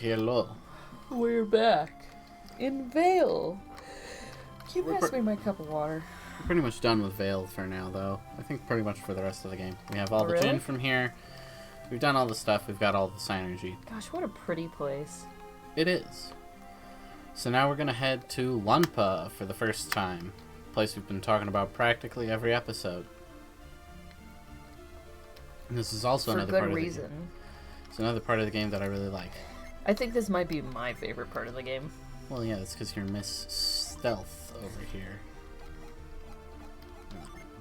Hello. We're back. In Vale. Can you pass me my cup of water? We're pretty much done with Vale for now, though. I think pretty much for the rest of the game. We have all the gin from here. We've done all the stuff. We've got all the synergy. Gosh, what a pretty place. It is. So now we're going to head to Lunpa for the first time. A place we've been talking about practically every episode. And this is also another part of the game. It's another part of the game that I really like. I think this might be my favorite part of the game. Well, yeah, that's because you're Miss Stealth over here.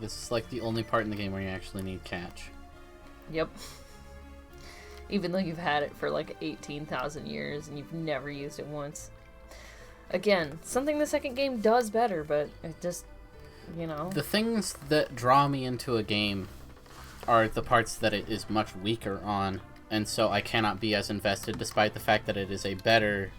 This is like the only part in the game where you actually need catch. Yep. Even though you've had it for like 18,000 years and you've never used it once. Again, something the second game does better, but it just, you know. The things that draw me into a game are the parts that it is much weaker on, and so I cannot be as invested despite the fact that it is a better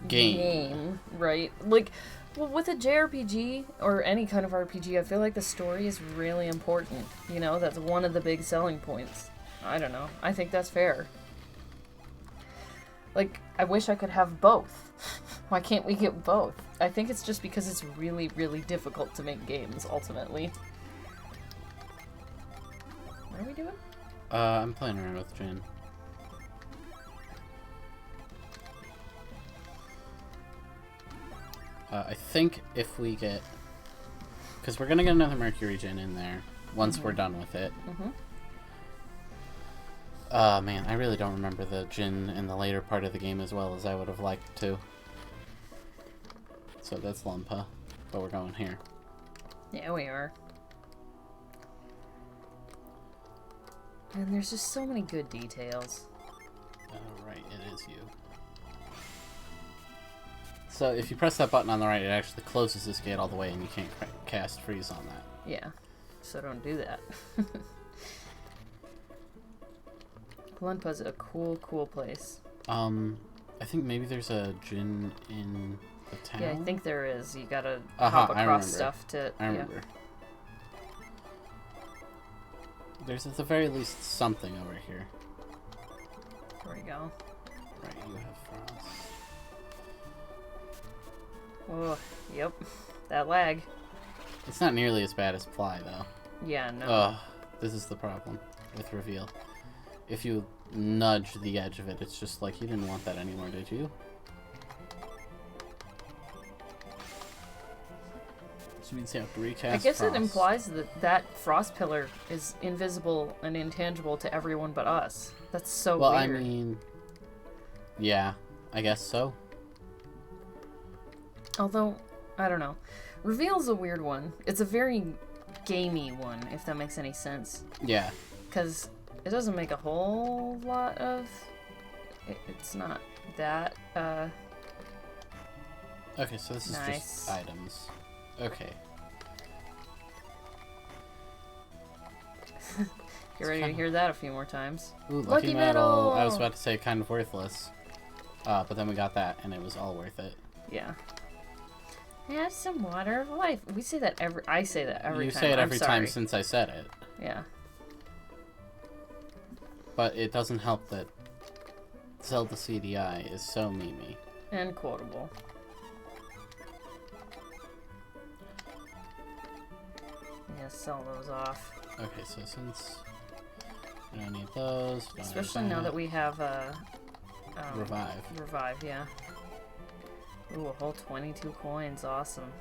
game. Right? Like, well, with a JRPG or any kind of RPG, I feel like the story is really important. You know, that's one of the big selling points. I don't know. I think that's fair. Like, I wish I could have both. Why can't we get both? I think it's just because it's really, really difficult to make games, ultimately. What are we doing? I'm playing around with Jin. I think if we get... Because we're going to get another Mercury Jin in there once we're done with it. Man, I really don't remember the Jin in the later part of the game as well as I would have liked to. So that's Lunpa, but we're going here. Yeah, we are. And there's just so many good details. Oh, right, it is you. So if you press that button on the right, it actually closes this gate all the way and you can't cast freeze on that. Yeah, so don't do that. Lunpa's a cool, cool place. I think maybe there's a Jin in the town? Yeah, I think there is. You gotta hop across stuff to... I remember. There's at the very least something over here. There we go. Right, you have frost. Oh, yep. That lag. It's not nearly as bad as Fly, though. Yeah, no. Ugh, this is the problem with Reveal. If you nudge the edge of it, it's just like, you didn't want that anymore, did you? Which means you have to recast I guess frost. it implies that that frost pillar is invisible and intangible to everyone but us. That's so well, weird. I mean... Yeah, I guess so. Although, I don't know. Reveal's a weird one. It's a very gamey one, if that makes any sense. Yeah. Because it doesn't make a whole lot of... It's not that, Okay, so this is nice. just items. Okay. Get ready to hear that a few more times. Ooh, Lucky Medal! I was about to say kind of worthless. But then we got that, and it was all worth it. Yeah. Have some water of life. We say that I say that every time. You say it every time since I said it. Yeah. But it doesn't help that Zelda CDI is so memey. And quotable. Yeah, sell those off. Okay, so since we don't need those, especially now that we have revive. Revive, yeah. Ooh, a whole 22 coins, awesome.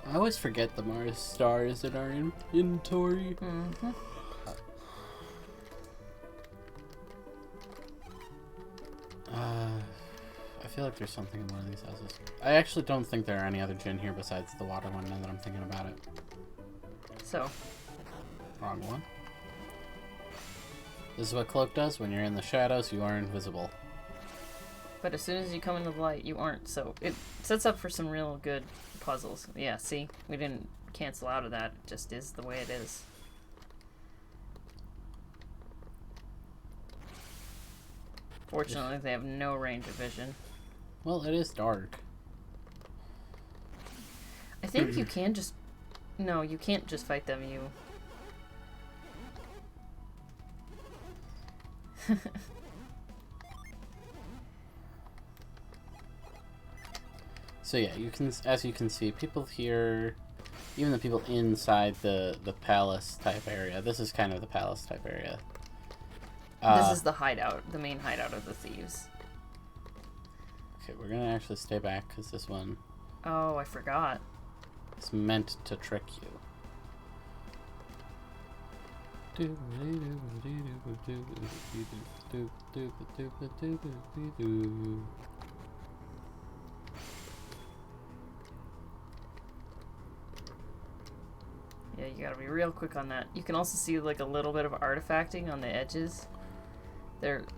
I always forget the Mars stars in our inventory. I feel like there's something in one of these houses. I actually don't think there are any other Jin here besides the water one now that I'm thinking about it. So. Wrong one. This is what Cloak does. When you're in the shadows, you are invisible. But as soon as you come into the light, you aren't. So it sets up for some real good puzzles. Yeah, see? We didn't cancel out of that. It just is the way it is. Fortunately, they have no range of vision. Well, it is dark. I think you can just... No, you can't just fight them. You So yeah, as you can see, people here, even the people inside the palace type area. This is kind of the palace type area. This is the hideout, the main hideout of the thieves. Okay, we're gonna actually stay back because this one. Oh, I forgot. It's meant to trick you. Yeah, you gotta be real quick on that. You can also see like a little bit of artifacting on the edges.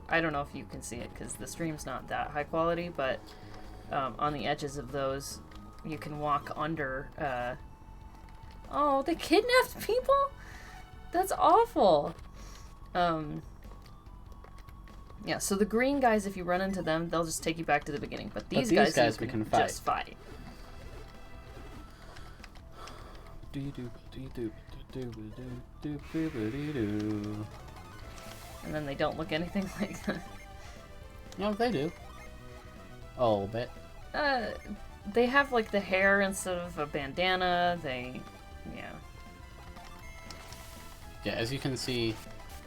I don't know if you can see it because the stream's not that high quality, but on the edges of those, you can walk under. Oh, they kidnapped people? That's awful. Yeah, so the green guys, if you run into them, they'll just take you back to the beginning. But these guys we can just fight. And then they don't look anything like that. No, they do. A little bit. They have like the hair instead of a bandana. Yeah, as you can see,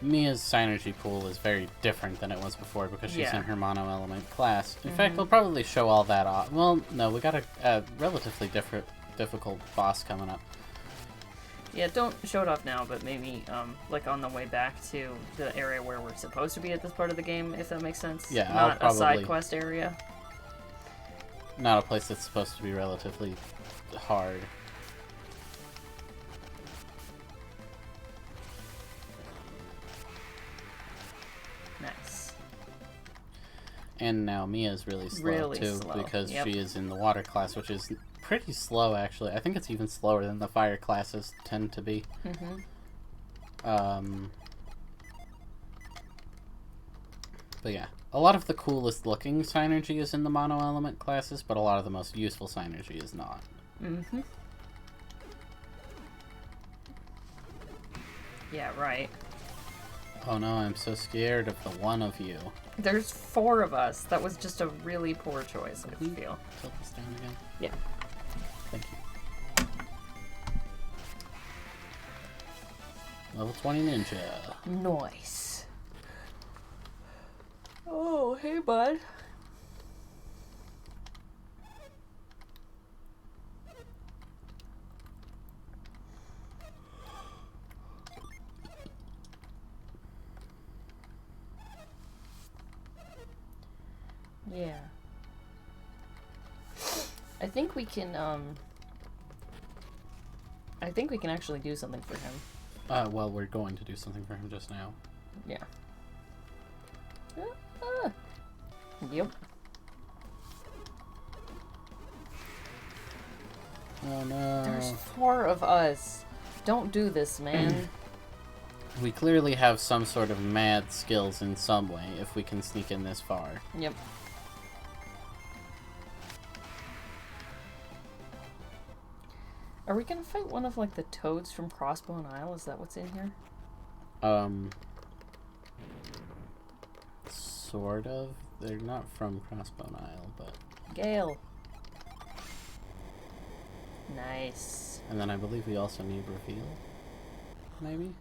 Mia's synergy pool is very different than it was before because she's in her mono element class. In fact, we'll probably show all that off. Well, no, we got a relatively difficult boss coming up. Yeah, don't show it off now, but maybe like on the way back to the area where we're supposed to be at this part of the game, if that makes sense. Yeah, not a side quest area. Not a place that's supposed to be relatively hard. Nice. And now Mia's really slow too, because she is in the water class, which is pretty slow actually. I think it's even slower than the fire classes tend to be. But yeah, a lot of the coolest looking synergy is in the mono element classes, but a lot of the most useful synergy is not. Yeah, right. Oh no, I'm so scared of the one of you. There's 4 of us. That was just a really poor choice, I feel. Tilt this down again? Yeah. Thank you. Level 20 ninja. Nice. Oh, hey, bud. Yeah. I think we can actually do something for him. Well, we're going to do something for him just now. Yeah. Yep. Oh no. There's 4 of us. Don't do this, man. We clearly have some sort of mad skills in some way if we can sneak in this far. Yep. Are we gonna fight one of like the toads from Crossbone Isle? Is that what's in here? Sort of. They're not from Crossbone Isle, but... Gale. Nice. And then I believe we also need reveal. Maybe?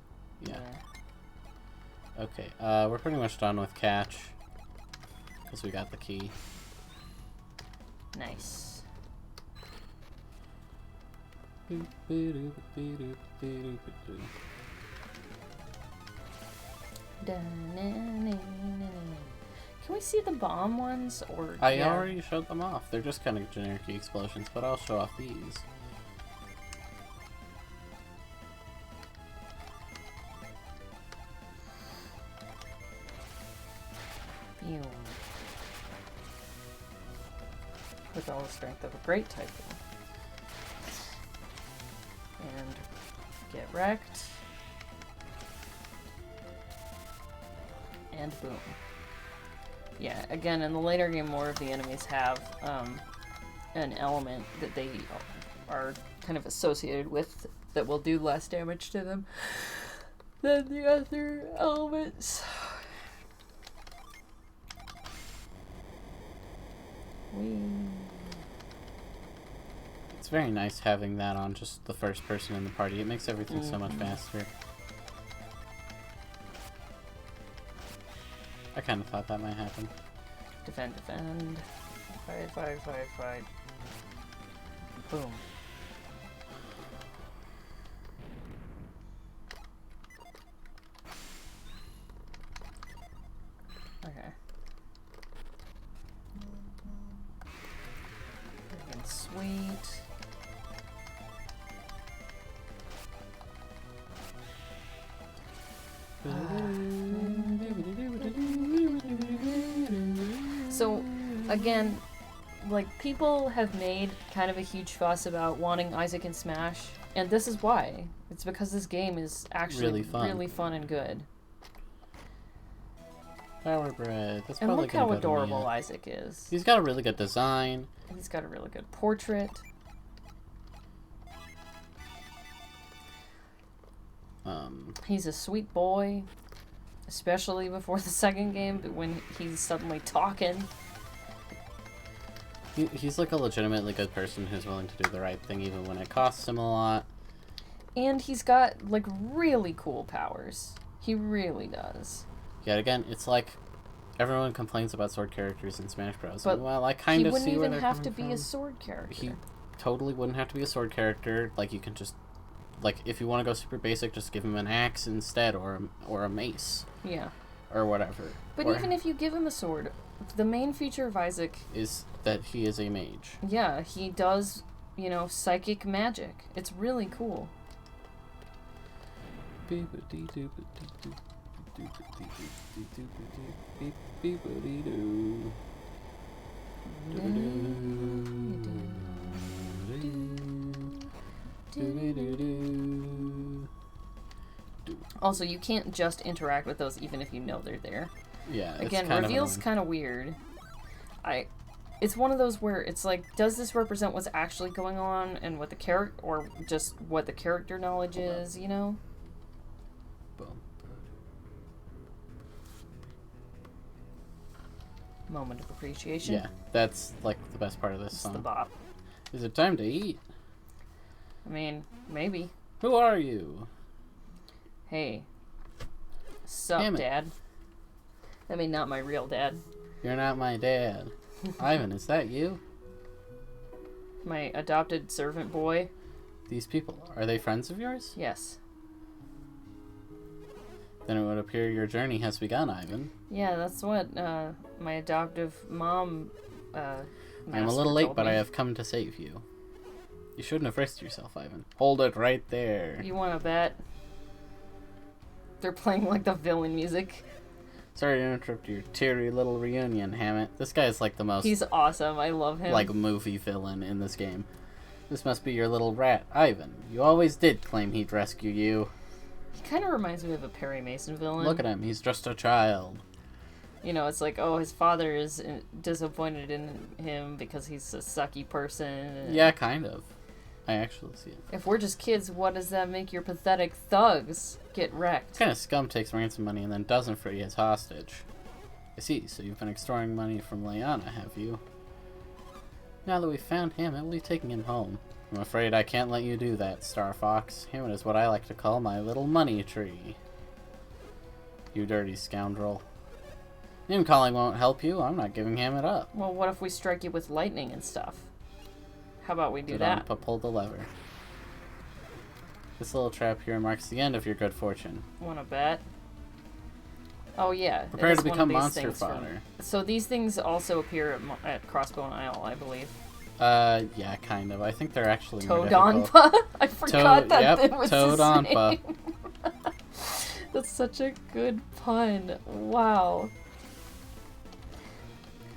Yeah. Okay, we're pretty much done with catch. Because we got the key. Nice. Can we see the bomb ones? Or I already showed them off. They're just kind of generic explosions, but I'll show off these. Pew. With all the strength of a great typhoon. And get wrecked. And boom. Yeah, again, in the later game, more of the enemies have an element that they are kind of associated with that will do less damage to them than the other elements. Whee. It's very nice having that on just the first person in the party. It makes everything so much faster. I kind of thought that might happen. Defend, defend. Fight, fight, fight, fight. Boom. Okay. Freaking sweet. So, again, like, people have made kind of a huge fuss about wanting Isaac in Smash, and this is why. It's because this game is actually really fun and good. Power bread. That's and probably look how gonna go to me, adorable yeah. Isaac is. He's got a really good design. He's got a really good portrait. He's a sweet boy, especially before the second game, but when he's suddenly talking. He's like a legitimately good person who's willing to do the right thing even when it costs him a lot. And he's got, like, really cool powers. He really does. Yet again, it's like everyone complains about sword characters in Smash Bros. But well, I kind of see where they're coming from. he wouldn't even have to be a sword character. He totally wouldn't have to be a sword character. Like, you can just, like, if you want to go super basic, just give him an axe instead, or a mace. Yeah. Or whatever. But even if you give him a sword, the main feature of Isaac is that he is a mage. Yeah, he does, you know, psychic magic. It's really cool. Also, you can't just interact with those even if you know they're there. Yeah, again, reveal's kind of weird. It's one of those where it's like, does this represent what's actually going on and what the character, or just what the character knowledge is, you know? Boom. Moment of appreciation. Yeah, that's like the best part of this song. The bop. Is it time to eat? I mean, maybe. Who are you? Hey. Sup, Dad? I mean, not my real dad. You're not my dad. Ivan, is that you? My adopted servant boy. These people, are they friends of yours? Yes. Then it would appear your journey has begun, Ivan. Yeah, that's what my adoptive mom I'm a little late, but I have come to save you. You shouldn't have risked yourself, Ivan. Hold it right there. You want to bet? They're playing like the villain music. Sorry to interrupt your teary little reunion, Hammett. This guy is like the most... He's awesome. I love him. Like movie villain in this game. This must be your little rat, Ivan. You always did claim he'd rescue you. He kind of reminds me of a Perry Mason villain. Look at him. He's just a child. You know, it's like, oh, his father is disappointed in him because he's a sucky person. Yeah, kind of. I actually see it. If we're just kids, what does that make your pathetic thugs get wrecked? What kind of scum takes ransom money and then doesn't free his hostage? I see, so you've been extorting money from Leanna, have you? Now that we've found Hammett, we'll be taking him home. I'm afraid I can't let you do that, Star Fox. Hammett is what I like to call my little money tree. You dirty scoundrel. Name calling won't help you. I'm not giving Hammett up. Well, what if we strike you with lightning and stuff? How about we do that? Pull the lever. This little trap here marks the end of your good fortune. Wanna bet? Oh yeah. Prepare to become monster fodder. So these things also appear at Crossbone Isle, I believe. Yeah, kind of. I think they're actually Toadonpa? I forgot that it was Toadonpa. That's such a good pun. Wow.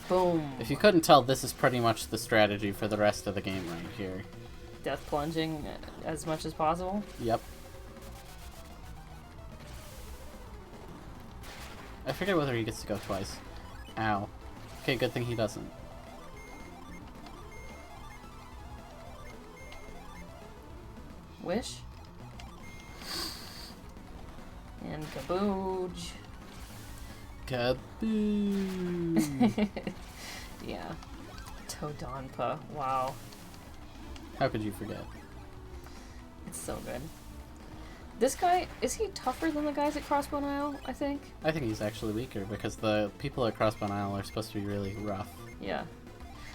Boom. If you couldn't tell, this is pretty much the strategy for the rest of the game right here. Death plunging as much as possible? Yep. I forget whether he gets to go twice. Ow. Okay, good thing he doesn't. Wish. And kabooj. Kaboom. Yeah. Todonpa. Wow. How could you forget? It's so good. This guy, is he tougher than the guys at Crossbone Isle, I think? I think he's actually weaker because the people at Crossbone Isle are supposed to be really rough. Yeah.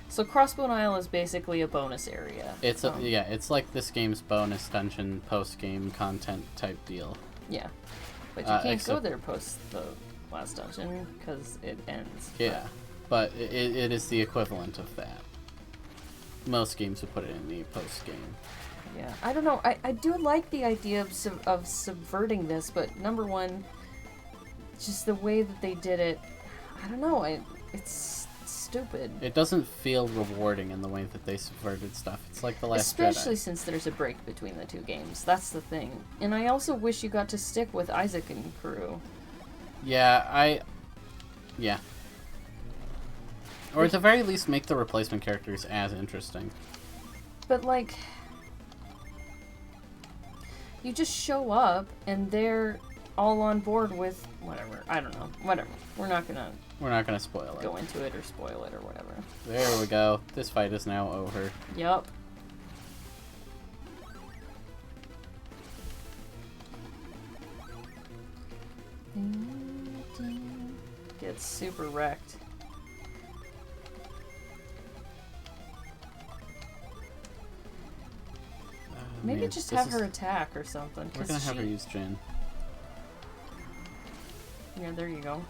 So Crossbone Isle is basically a bonus area. It's it's like this game's bonus dungeon post-game content type deal. Yeah. But you can't go there post the last dungeon because it ends. Yeah, but it is the equivalent of that. Most games would put it in the post-game. Yeah, I don't know. I do like the idea of subverting this, but number one, just the way that they did it, I don't know. It's stupid. It doesn't feel rewarding in the way that they subverted stuff. It's like The Last Especially Jedi. since there's a break between the two games. That's the thing. And I also wish you got to stick with Isaac and crew. Yeah, yeah. Or at the very least, make the replacement characters as interesting. But, like, you just show up and they're all on board with whatever. I don't know. Whatever. We're not gonna Spoil it. go into it or spoil it or whatever. There we go. This fight is now over. Yup. Gets super wrecked. Maybe Man, just this have is- her attack or something. We're gonna have her use Jin. Yeah, there you go.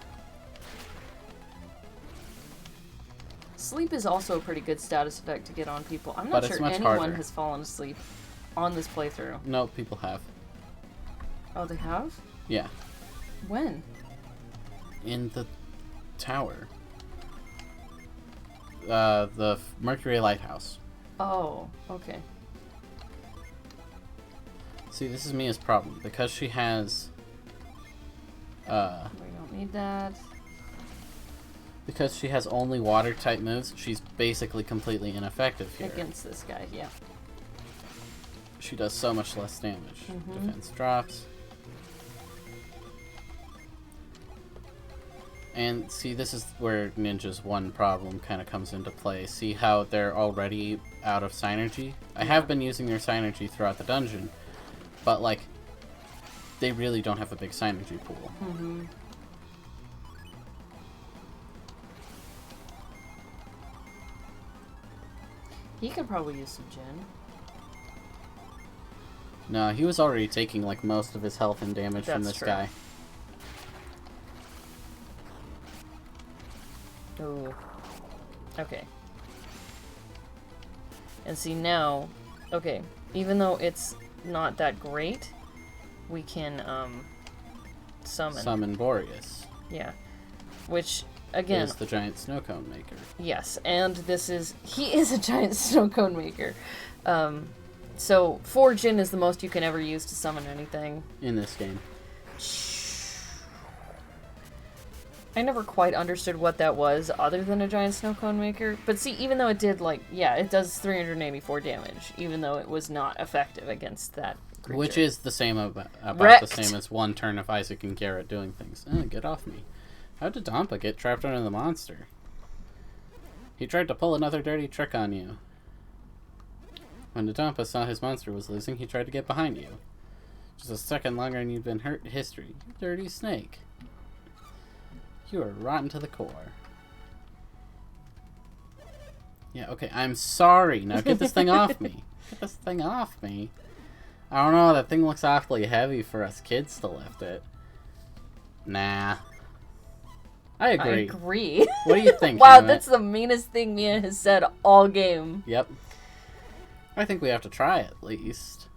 Sleep is also a pretty good status effect to get on people. I'm not But it's sure much anyone harder. has fallen asleep on this playthrough. No, people have. Oh, they have? Yeah. When? In the tower. The Mercury Lighthouse. Oh, okay. See, this is Mia's problem. Because she has... We don't need that. Because she has only water-type moves, she's basically completely ineffective here. Against this guy, yeah. She does so much less damage. Mhm. Defense drops. And see, this is where Ninja's one problem kind of comes into play. See how they're already out of synergy? I have been using their synergy throughout the dungeon, but, like, they really don't have a big synergy pool. Mm-hmm. He could probably use some gin. No, he was already taking, like, most of his health and damage from That's this true. guy. Oh. Okay. And see now, okay, even though it's not that great, we can summon. Summon Boreas. Yeah. Which again Is the giant snow cone maker. yes, and he is a giant snow cone maker. So 4 Jin is the most you can ever use to summon anything. In this game. I never quite understood what that was other than a giant snow cone maker. But see, even though it did, like, yeah, it does 384 damage, even though it was not effective against that creature. Which is the same about Wrecked. the same as one turn of Isaac and Garrett doing things. Get off me. How did Dampa get trapped under the monster? He tried to pull another dirty trick on you. When Dampa saw his monster was losing, he tried to get behind you. Just a second longer and you'd been hurt history. You dirty snake. You are rotten to the core. Yeah, okay, I'm sorry. Now get this thing off me. Get this thing off me. I don't know, that thing looks awfully heavy for us kids to lift it. Nah. I agree. I agree. What do you think? Wow, Emmett? that's the meanest thing Mia has said all game. Yep. I think we have to try at least.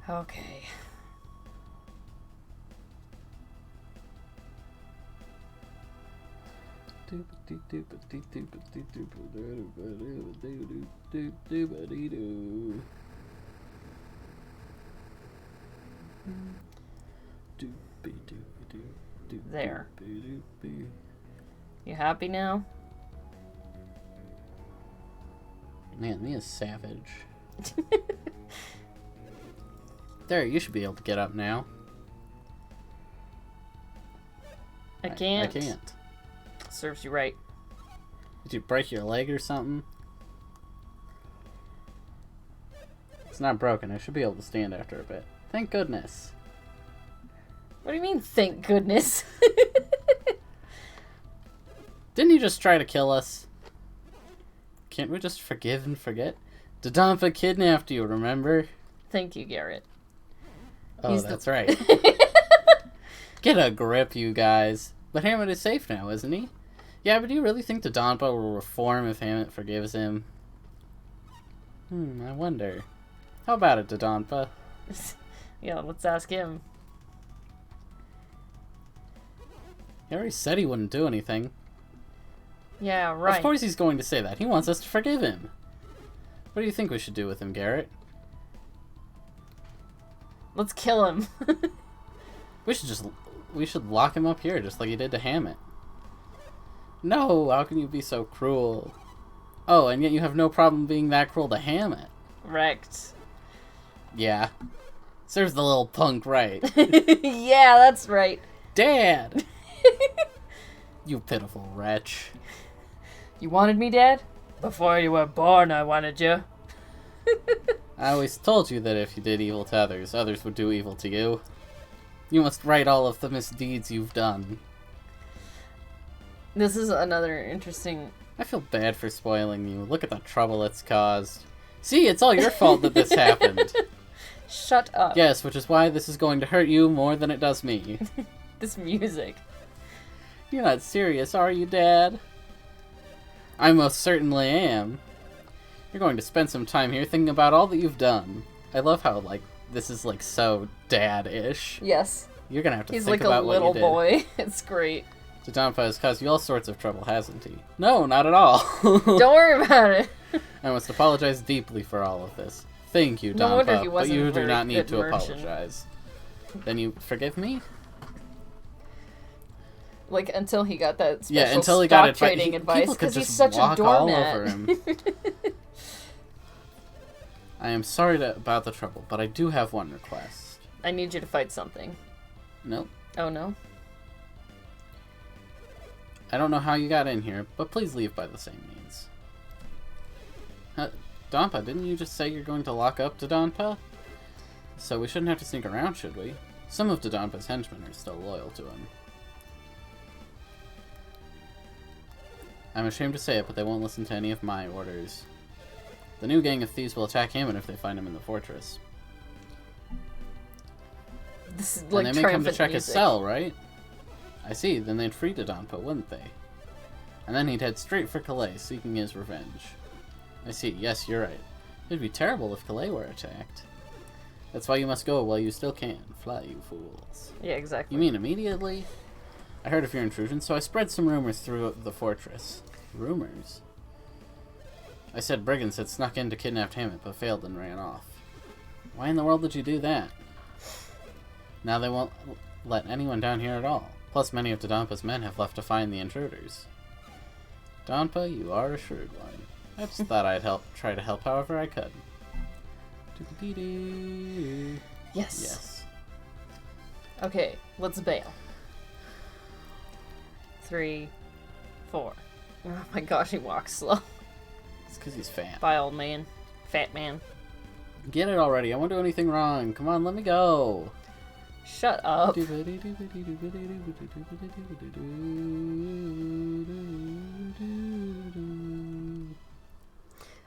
Okay. There. You happy now? Man, Mia's savage. There, you should be able to get up now. I can't. I can't. Serves you right. Did you break your leg or something? It's not broken. I should be able to stand after a bit. Thank goodness. What do you mean, thank goodness? Didn't you just try to kill us? Can't we just forgive and forget? Dodonpa kidnapped you, remember? Thank you, Garrett. Oh, that's right. Get a grip, you guys. But Hammett is safe now, isn't he? Yeah, but do you really think Dodonpa will reform if Hammett forgives him? I wonder. How about it, Dodonpa? Yeah, let's ask him. He already said he wouldn't do anything. Yeah, right. Of course he's going to say that. He wants us to forgive him. What do you think we should do with him, Garrett? Let's kill him. We should lock him up here, just like he did to Hammett. No, how can you be so cruel? Oh, and yet you have no problem being that cruel to Hammett. Wrecked. Yeah. Serves the little punk right. Yeah, that's right. Dad! You pitiful wretch. You wanted me, Dad? Before you were born, I wanted you. I always told you that if you did evil to others, others would do evil to you. You must right all of the misdeeds you've done. This is another interesting... I feel bad for spoiling you. Look at the trouble it's caused. See, it's all your fault that this happened. Shut up. Yes, which is why this is going to hurt you more than it does me. This music. You're not serious, are you, Dad? I most certainly am. You're going to spend some time here thinking about all that you've done. I love how, like, this is, like, so dad-ish. Yes. You're gonna have to He's think like about a what you little did. boy. It's great. Dodonpa has caused you all sorts of trouble, hasn't he? No, not at all. Don't worry about it. I must apologize deeply for all of this. Thank you, No wonder he Donpa, but wasn't you a do very not need good to merchant. apologize. Then you forgive me? Like, until he got that special Yeah, until he stock got trading advice, people could because he's just such a walk all doormat. over him. I am sorry about the trouble, but I do have one request. I need you to fight something. Nope. Oh, no? I don't know how you got in here, but please leave by the same means. Donpa, didn't you just say you're going to lock up Dodonpa? So we shouldn't have to sneak around, should we? Some of Dodonpa's henchmen are still loyal to him. I'm ashamed to say it, but they won't listen to any of my orders. The new gang of thieves will attack Hammond if they find him in the fortress. This is like and they may come to triumphant check his music. cell, right? I see, then they'd free Dodonpa, wouldn't they? And then he'd head straight for Calais, seeking his revenge. I see, yes, you're right. It'd be terrible if Calais were attacked. That's why you must go while you still can. Fly, you fools. Yeah, exactly. You mean immediately? I heard of your intrusion, so I spread some rumors through the fortress. Rumors? I said brigands had snuck in to kidnap Hammett, but failed and ran off. Why in the world did you do that? Now they won't let anyone down here at all. Plus, many of Dodonpa's men have left to find the intruders. Donpa, you are a shrewd one. I just thought I'd try to help however I could. Yes. Yes. Okay, let's bail. 3, 4. Oh my gosh, he walks slow. It's because he's fat. Bye, old man. Fat man. Get it already. I won't do anything wrong. Come on, let me go. Shut up.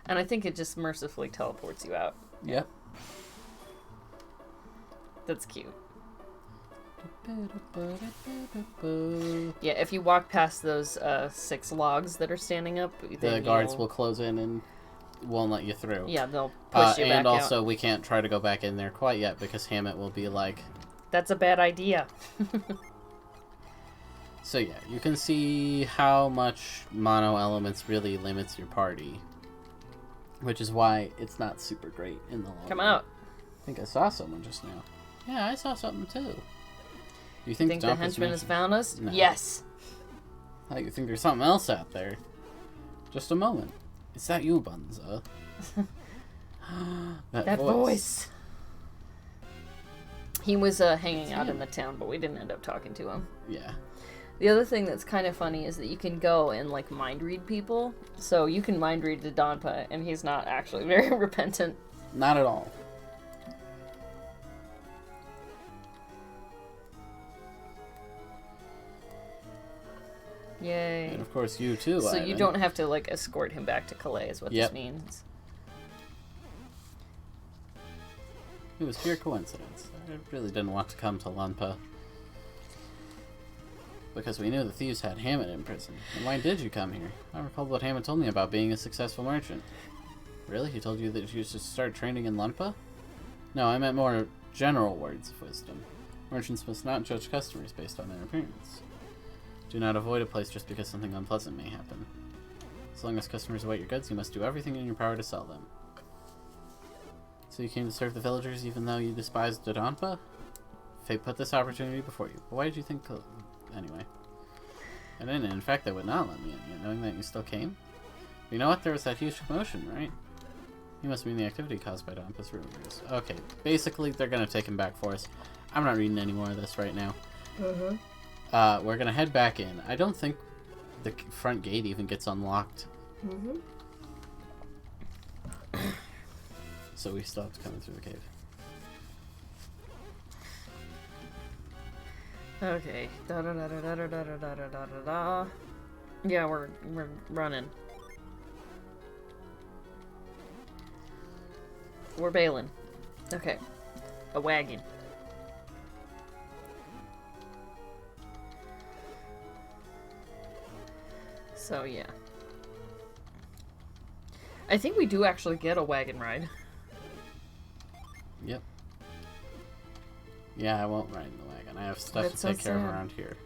And I think it just mercifully teleports you out. Yep. That's cute. Yeah, if you walk past those 6 logs that are standing up, The guards will close in and won't let you through. Yeah, they'll push you back and also, out. we can't try to go back in there quite yet because Hammett will be like... That's a bad idea. So yeah, you can see how much mono elements really limits your party. Which is why it's not super great in the long Come run. out. I think I saw someone just now. Yeah, I saw something too. Do you think, Think the Donpa's henchman has making- found us? No. Yes. Oh, you think there's something else out there? Just a moment. Is that you, Bunza? That voice. He was hanging out him. in the town, but we didn't end up talking to him. Yeah. The other thing that's kind of funny is that you can go and, like, mind read people. So you can mind read Dodonpa, and he's not actually very repentant. Not at all. Yay. And of course you too, So Ivan. you don't have to, like, escort him back to Calais is what Yep. this means. It was pure coincidence. I really didn't want to come to Lunpa. Because we knew the thieves had Hammett in prison. And why did you come here? I recalled what Hammett told me about being a successful merchant. Really? He told you that you should start training in Lunpa? No, I meant more general words of wisdom. Merchants must not judge customers based on their appearance. Do not avoid a place just because something unpleasant may happen. As long as customers await your goods, you must do everything in your power to sell them. So you came to serve the villagers even though you despised Dodonpa? Fate put this opportunity before you. But why did you think... Anyway. I didn't. In fact, they would not let me in, yet, knowing that you still came. You know what? There was that huge commotion, right? You must mean the activity caused by Dompa's rumors. Okay, basically, they're gonna take him back for us. I'm not reading any more of this right now. We're gonna head back in. I don't think the front gate even gets unlocked. So we still have to come in through the cave. Okay. Da da da da da da da da da da da da. Yeah, we're running. We're bailing. Okay. A wagon. So yeah. I think we do actually get a wagon ride. Yep. Yeah, I won't ride in the wagon. I have stuff That's to take so care of sad. around here.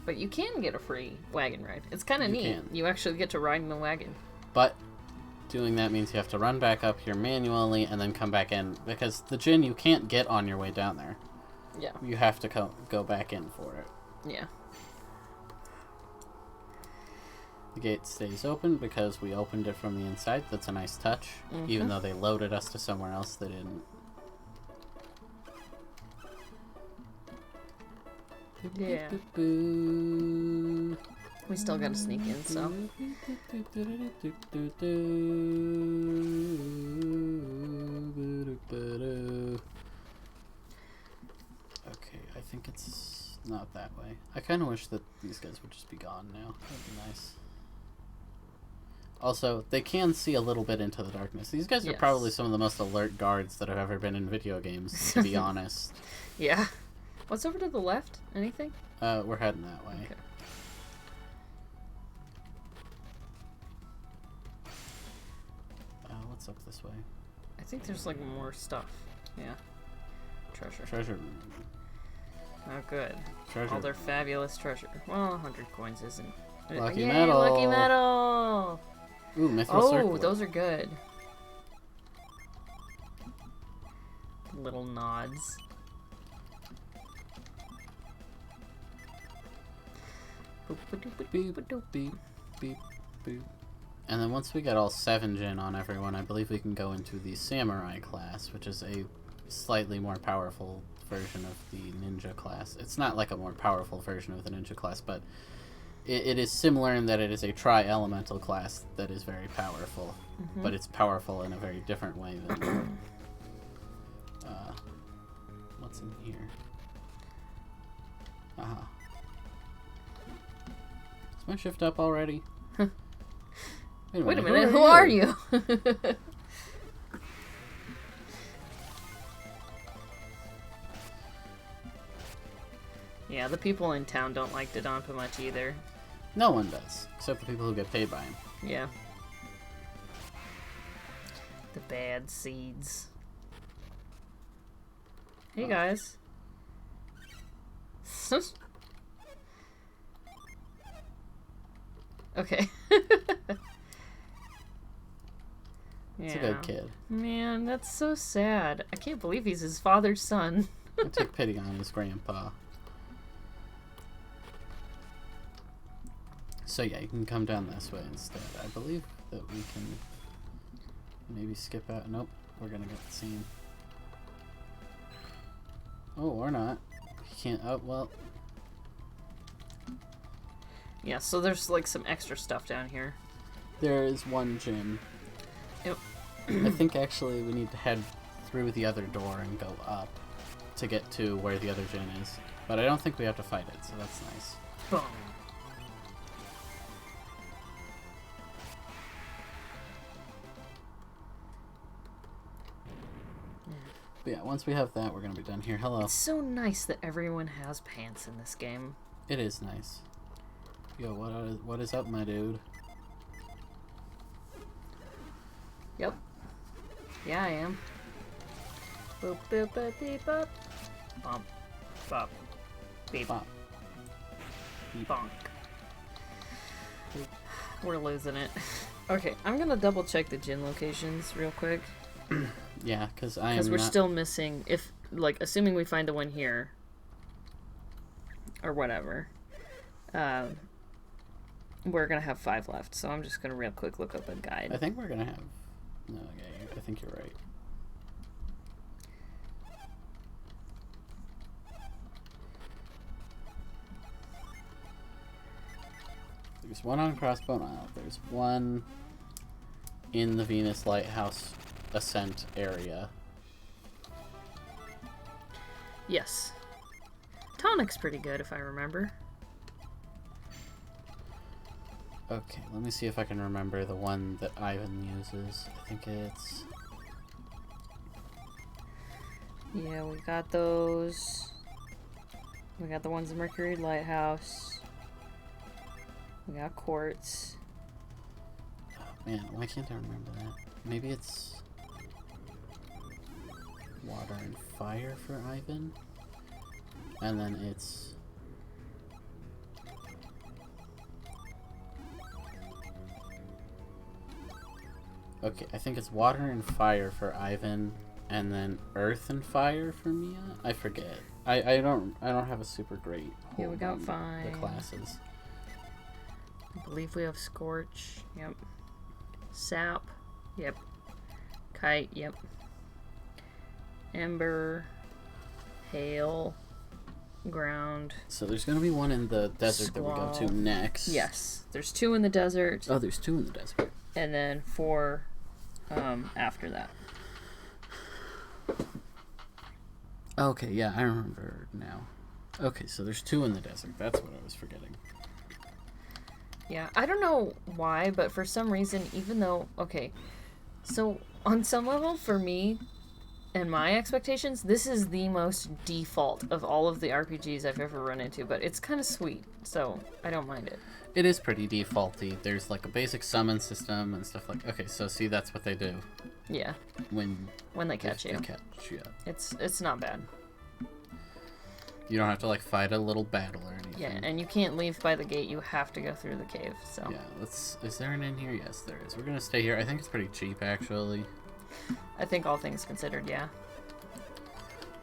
But you can get a free wagon ride. It's kind of You neat. can. You actually get to ride in the wagon. But doing that means you have to run back up here manually and then come back in, because the gin you can't get on your way down there. Yeah. You have to go back in for it. Yeah. The gate stays open because we opened it from the inside. That's a nice touch. Even though they loaded us to somewhere else, they didn't. Yeah. We still gotta sneak in, so. Okay, I think it's not that way. I kind of wish that these guys would just be gone now. That'd be nice. Also, they can see a little bit into the darkness. These guys are Yes. probably some of the most alert guards that have ever been in video games, to be honest. Yeah. What's over to the left? Anything? We're heading that way. Okay. What's up this way? I think there's like more stuff. Yeah. Treasure. Treasure room. Oh, good. Treasure. All their fabulous treasure. Well, 100 coins isn't. Lucky Yay, medal. Lucky medal! Ooh, mithril Oh, circlet. those are good. Little nods. Beep, beep, beep, beep. And then once we get all 7 gin on everyone, I believe we can go into the samurai class, which is a slightly more powerful version of the ninja class. It's not like a more powerful version of the ninja class, but it is similar in that it is a tri-elemental class that is very powerful, but it's powerful in a very different way than what's in here? Aha. Is my shift up already? Wait a minute, who are you? Yeah, the people in town don't like Dodonpa much either. No one does, except the people who get paid by him. Yeah. The bad seeds. Hey guys. Okay. He's a good kid. Man, that's so sad. I can't believe he's his father's son. I take pity on his grandpa. So yeah, you can come down this way instead. I believe that we can maybe skip out. Nope, we're gonna get the scene. Oh, or not. You can't. Oh, well. Yeah, so there's like some extra stuff down here. There is one gym. Yep. I think actually we need to head through the other door and go up to get to where the other gym is. But I don't think we have to fight it, so that's nice. Boom. But yeah, once we have that, we're gonna be done here. Hello. It's so nice that everyone has pants in this game. It is nice. Yo, what is up, my dude? Yep. Yeah, I am. Boop boop boop beep boop. Bump. Bop. Beep. Bop. Bonk. We're losing it. Okay, I'm gonna double check the gym locations real quick. Yeah, because we're still missing, if, like, assuming we find the one here, or whatever, we're gonna have 5 left, so I'm just gonna real quick look up a guide. I think we're gonna have... No, yeah, I think you're right. There's one on Crossbone Isle. There's one in the Venus Lighthouse Ascent area. Yes. Tonic's pretty good, if I remember. Okay, let me see if I can remember the one that Ivan uses. I think it's... Yeah, we got those. We got the ones in Mercury Lighthouse. We got quartz. Oh, man, why can't I remember that? Maybe it's... Water and fire for Ivan? And then it's... Okay, I think it's water and fire for Ivan, and then earth and fire for Mia? I forget. I don't have a super great Yeah, we hold got on fire. the classes. I believe we have Scorch. Yep. Sap. Yep. Kite. Yep. Ember. Hail. Ground. So there's gonna be one in the desert that we go to next. Yes. There's 2 in the desert. Oh, there's 2 in the desert. And then 4 after that. Okay, yeah, I remember now. Okay, so there's 2 in the desert. That's what I was forgetting. Yeah, I don't know why, but for some reason, even though... Okay, so on some level, for me and my expectations, this is the most default of all of the RPGs I've ever run into, but it's kind of sweet, so I don't mind it. It is pretty defaulty. There's like a basic summon system and stuff like... Okay, so see, that's what they do. Yeah. When they catch you. They catch you. It's not bad. You don't have to like fight a little battle or anything. Yeah, and you can't leave by the gate. You have to go through the cave. So yeah, is there an inn here? Yes, there is. We're gonna stay here. I think it's pretty cheap, actually. I think all things considered, yeah.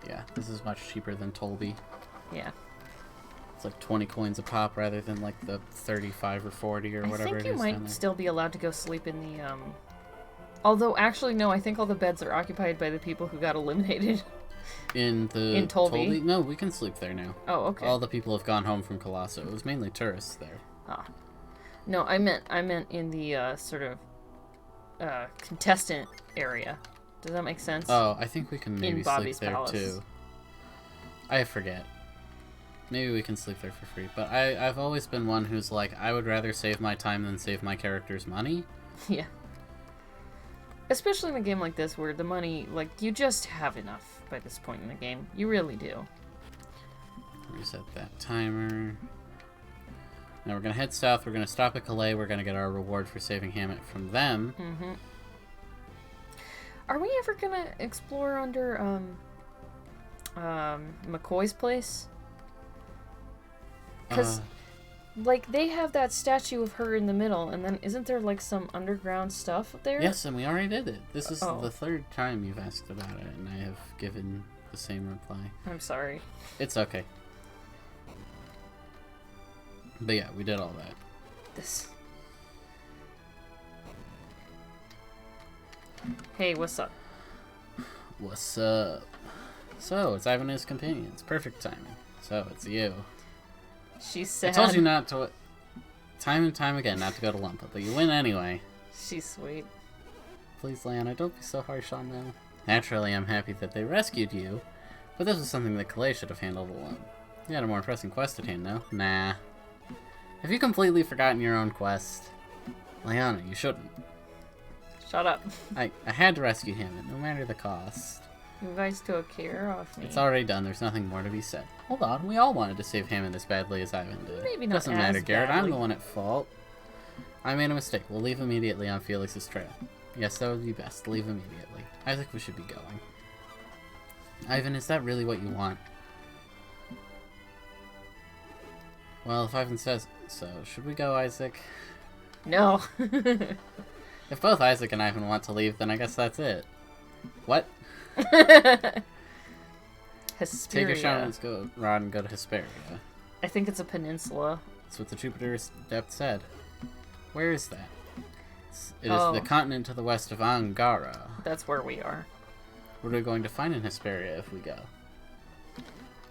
Yeah, this is much cheaper than Tolby. Yeah. It's like 20 coins a pop rather than like the 35 or 40 or whatever it is. I think you might still be allowed to go sleep in the Although actually no, I think all the beds are occupied by the people who got eliminated. In Tolby? No, we can sleep there now. Oh, okay. All the people have gone home from Colosso. It was mainly tourists there. Ah. No, I meant in the sort of contestant area. Does that make sense? Oh, I think we can maybe Bobby's sleep there Palace. too. I forget. Maybe we can sleep there for free. But I've always been one who's like, I would rather save my time than save my character's money. Yeah. Especially in a game like this where the money, like, you just have enough by this point in the game. You really do. Reset that timer. Now we're going to head south. We're going to stop at Calais. We're going to get our reward for saving Hammett from them. Mm-hmm. Are we ever going to explore under, McCoy's place? Because... like, they have that statue of her in the middle, and then isn't there, like, some underground stuff up there? Yes, and we already did it. This is the 3rd time you've asked about it, and I have given the same reply. I'm sorry. It's okay. But yeah, we did all that. this. Hey, what's up? What's up? So, it's Ivan and his companions. Perfect timing. So, it's you. She's sad. I told you not to... Time and time again not to go to Lumpa, but you win anyway. She's sweet. Please, Lana, don't be so harsh on them. Naturally, I'm happy that they rescued you, but this was something that Calais should have handled alone. You had a more pressing quest at hand, though. Nah. Have you completely forgotten your own quest? Liana, you shouldn't. Shut up. I had to rescue him, no matter the cost. You guys took care of me. It's already done, there's nothing more to be said. Hold on, we all wanted to save Hammond as badly as Ivan did. Maybe not Doesn't as matter, Garrett, I'm badly. the one at fault. I made a mistake. We'll leave immediately on Felix's trail. Yes, that would be best. Leave immediately. I think we should be going. Ivan, is that really what you want? Well, if Ivan says so, should we go, Isaac? No. If both Isaac and Ivan want to leave, then I guess that's it. What? Hesperia. Take your shaman's rod and go to Hesperia. I think it's a peninsula. That's what the Jupiter's depth said. Where is that? It is Oh. the continent to the west of Angara. That's where we are. What are we going to find in Hesperia if we go?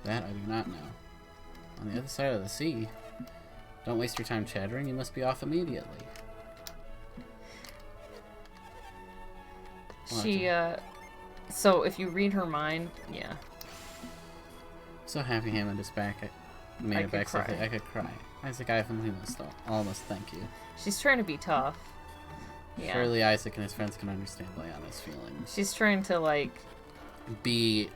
That I do not know. On the other side of the sea. Don't waste your time chattering, you must be off immediately. She, so if you read her mind, yeah. So happy Hammond is back. I made I it back could cry. safely. I could cry. Isaac, Ivan, we must almost thank you. She's trying to be tough. Yeah. Surely Isaac and his friends can understand Liana's feelings. She's trying to, like, Be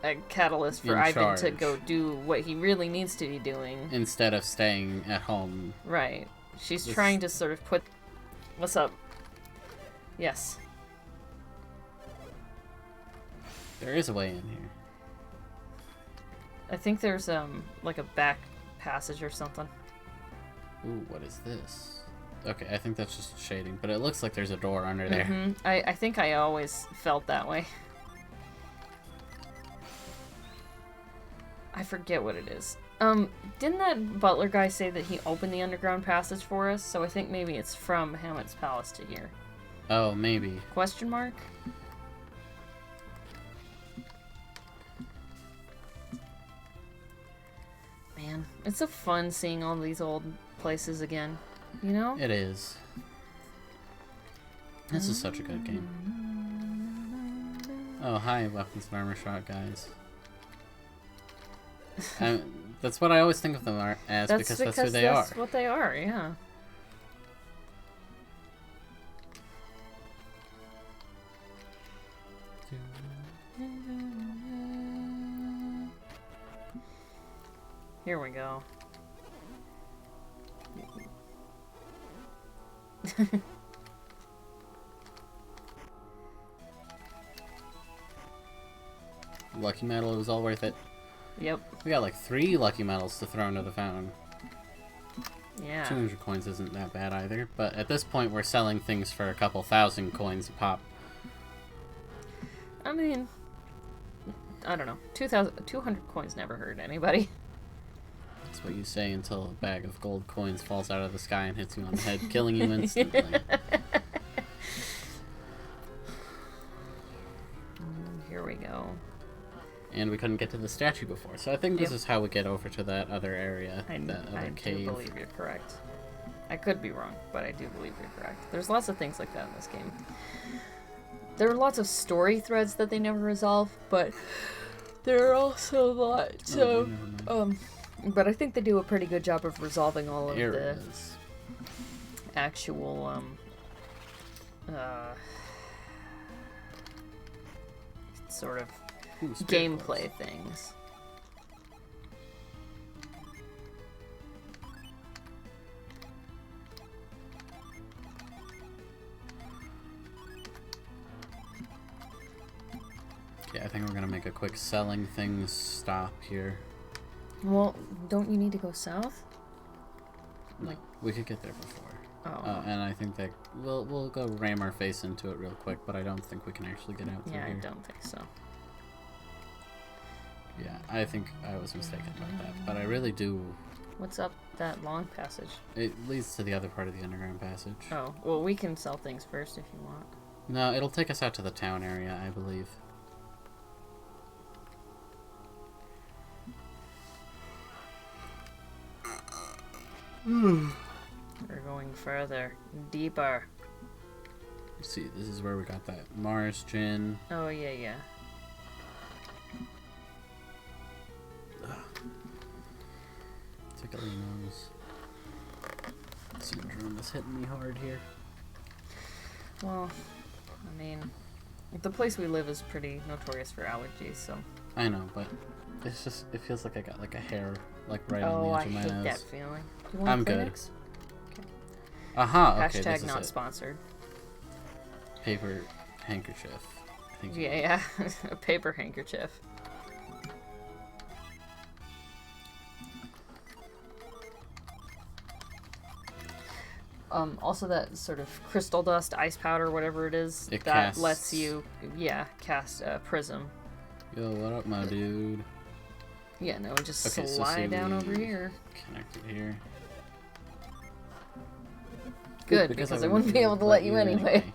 a catalyst for In Ivan to charge. go do what he really needs to be doing. instead of staying at home. Right. She's This- trying to sort of put... What's up? Yes. There is a way in here. I think there's, like a back passage or something. Ooh, what is this? Okay, I think that's just shading, but it looks like there's a door under there. Mm-hmm. I think I always felt that way. I forget what it is. Didn't that butler guy say that he opened the underground passage for us? So I think maybe it's from Hamlet's palace to here. Oh, maybe. Question mark? Man, it's so fun seeing all these old places again. You know? It is. This is such a good game. Oh, hi, weapons and armor shot guys. That's what I always think of them as, because that's who they are. That's what they are, yeah. Here we go. Lucky medal, it was all worth it. Yep. We got like 3 lucky medals to throw into the fountain. Yeah. 200 coins isn't that bad either, but at this point we're selling things for a couple thousand coins a pop. I mean, I don't know. 200 coins never hurt anybody. That's what you say until a bag of gold coins falls out of the sky and hits you on the head, killing you instantly. Here we go. And we couldn't get to the statue before, so I think this Yep. is how we get over to that other area, that other I cave. do believe you're correct. I could be wrong, but I do believe you're correct. There's lots of things like that in this game. There are lots of story threads that they never resolve, but there are also lots Oh, of... never mind. But I think they do a pretty good job of resolving all of Here the it is. actual, sort of Ooh, spirit gameplay clothes. things. Okay, I think we're gonna make a quick selling things stop here. Well, don't you need to go south? No, we could get there before. Oh. And I think that we'll go ram our face into it real quick, but I don't think we can actually get out through Yeah, I here. don't think so. Yeah, I think I was mistaken about that, but I really do What's up that long passage? It leads to the other part of the underground passage. Oh, well, we can sell things first if you want. No, it'll take us out to the town area, I believe. We're going further, deeper. Let's see, this is where we got that Mars gin. Oh, yeah. Tickly nose. Syndrome is hitting me hard here. Well, I mean, the place we live is pretty notorious for allergies, so... I know, but it's just, it feels like I got like a hair, like right on the edge of my nose. Oh, I hate that feeling. You want I'm Kleenex? good. Aha, okay, Hashtag this is not it. sponsored. Paper handkerchief. I think Yeah, a paper handkerchief. Also that sort of crystal dust, ice powder, whatever it is, It that casts... lets you, cast a prism. Yo, what up, my dude? Yeah, no, just Okay, so slide see, down we over here. Connect it here. Good, because I wouldn't be able to let you anyway.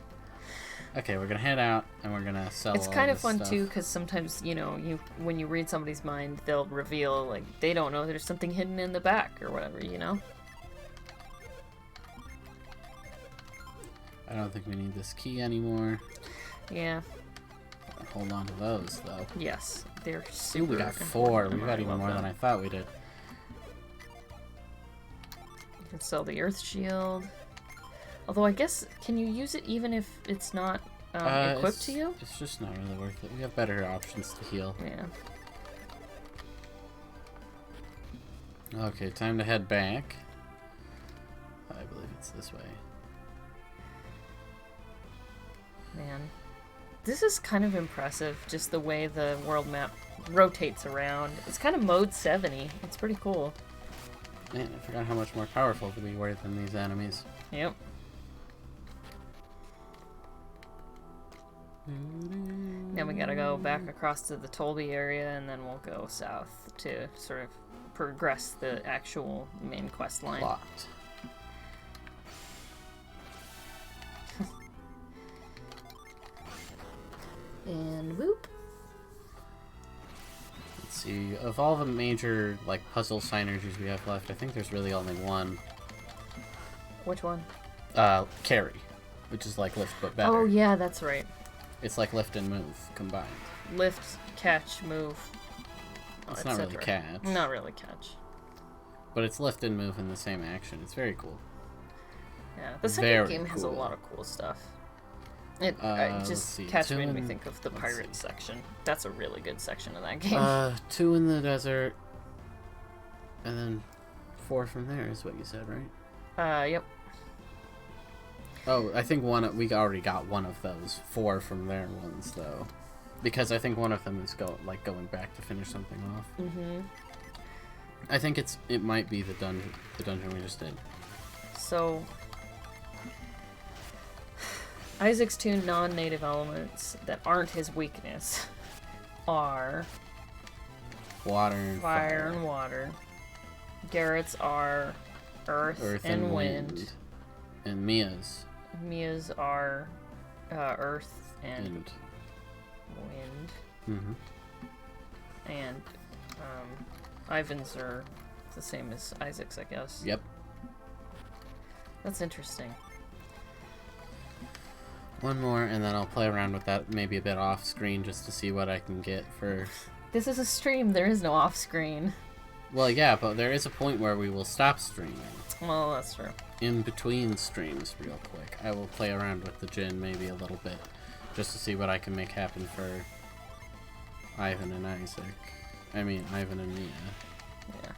Okay, we're gonna head out and we're gonna sell. It's all kind of this fun stuff. too, because sometimes when you read somebody's mind, they'll reveal like they don't know there's something hidden in the back or whatever, I don't think we need this key anymore. Yeah. Hold on to those though. Yes, they're Ooh, super. we got 4. important. We got I even love more them. than I thought we did. You can sell the Earth Shield. Although I guess, can you use it even if it's not equipped to you? It's just not really worth it. We have better options to heal. Yeah. Okay, time to head back. I believe it's this way. Man. This is kind of impressive, just the way the world map rotates around. It's kind of mode 70. It's pretty cool. Man, I forgot how much more powerful we were than these enemies. Yep. Then we gotta go back across to the Tolby area, and then we'll go south to sort of progress the actual main quest line. Locked. And whoop. Let's see. Of all the major like puzzle synergies we have left, I think there's really only one. Which one? Carry, which is like lift but better. Oh yeah, that's right. It's like lift and move combined. Lift, catch, move. It's not really etc. catch. Not really catch. But it's lift and move in the same action. It's very cool. Yeah, the second Very game has a cool. lot of cool stuff. It let's just see, catch two made me in- think of the let's pirate see. section. That's a really good section of that game. 2 in the desert, and then 4 from there is what you said, right? Yep. Oh, I think we already got one of those 4 from there ones though, because I think one of them is going back to finish something off. Mm-hmm. I think it might be the dungeon we just did. So, Isaac's 2 non-native elements that aren't his weakness are Water and fire and water. Garrett's are earth and wind. And Mia's Mia's are earth and wind. Mm-hmm. And Ivan's are the same as Isaac's, I guess. Yep. That's interesting. One more, and then I'll play around with that maybe a bit off screen just to see what I can get for. This is a stream. There is no off-screen. Well, yeah, but there is a point where we will stop streaming. Well, that's true. In between streams, real quick, I will play around with the gin maybe a little bit, just to see what I can make happen for Ivan and Isaac. I mean, Ivan and Mia. Yeah.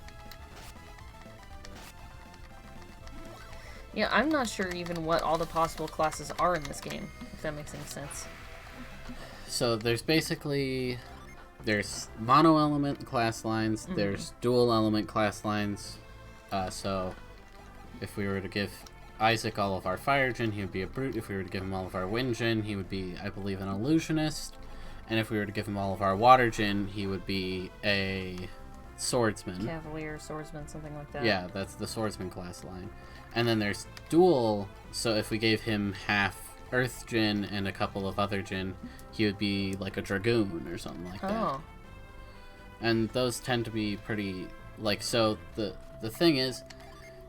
Yeah, I'm not sure even what all the possible classes are in this game, if that makes any sense. So there's mono element class lines, there's dual element class lines. So if we were to give Isaac all of our fire gin, he would be a brute. If we were to give him all of our wind gin, he would be, I believe, an illusionist. And if we were to give him all of our water gin, he would be a swordsman. Cavalier, swordsman, something like that. Yeah, that's the swordsman class line. And then there's dual, so if we gave him half earth djinn and a couple of other djinn, he would be like a dragoon or something like that. Oh. And those tend to be pretty, like, so the thing is,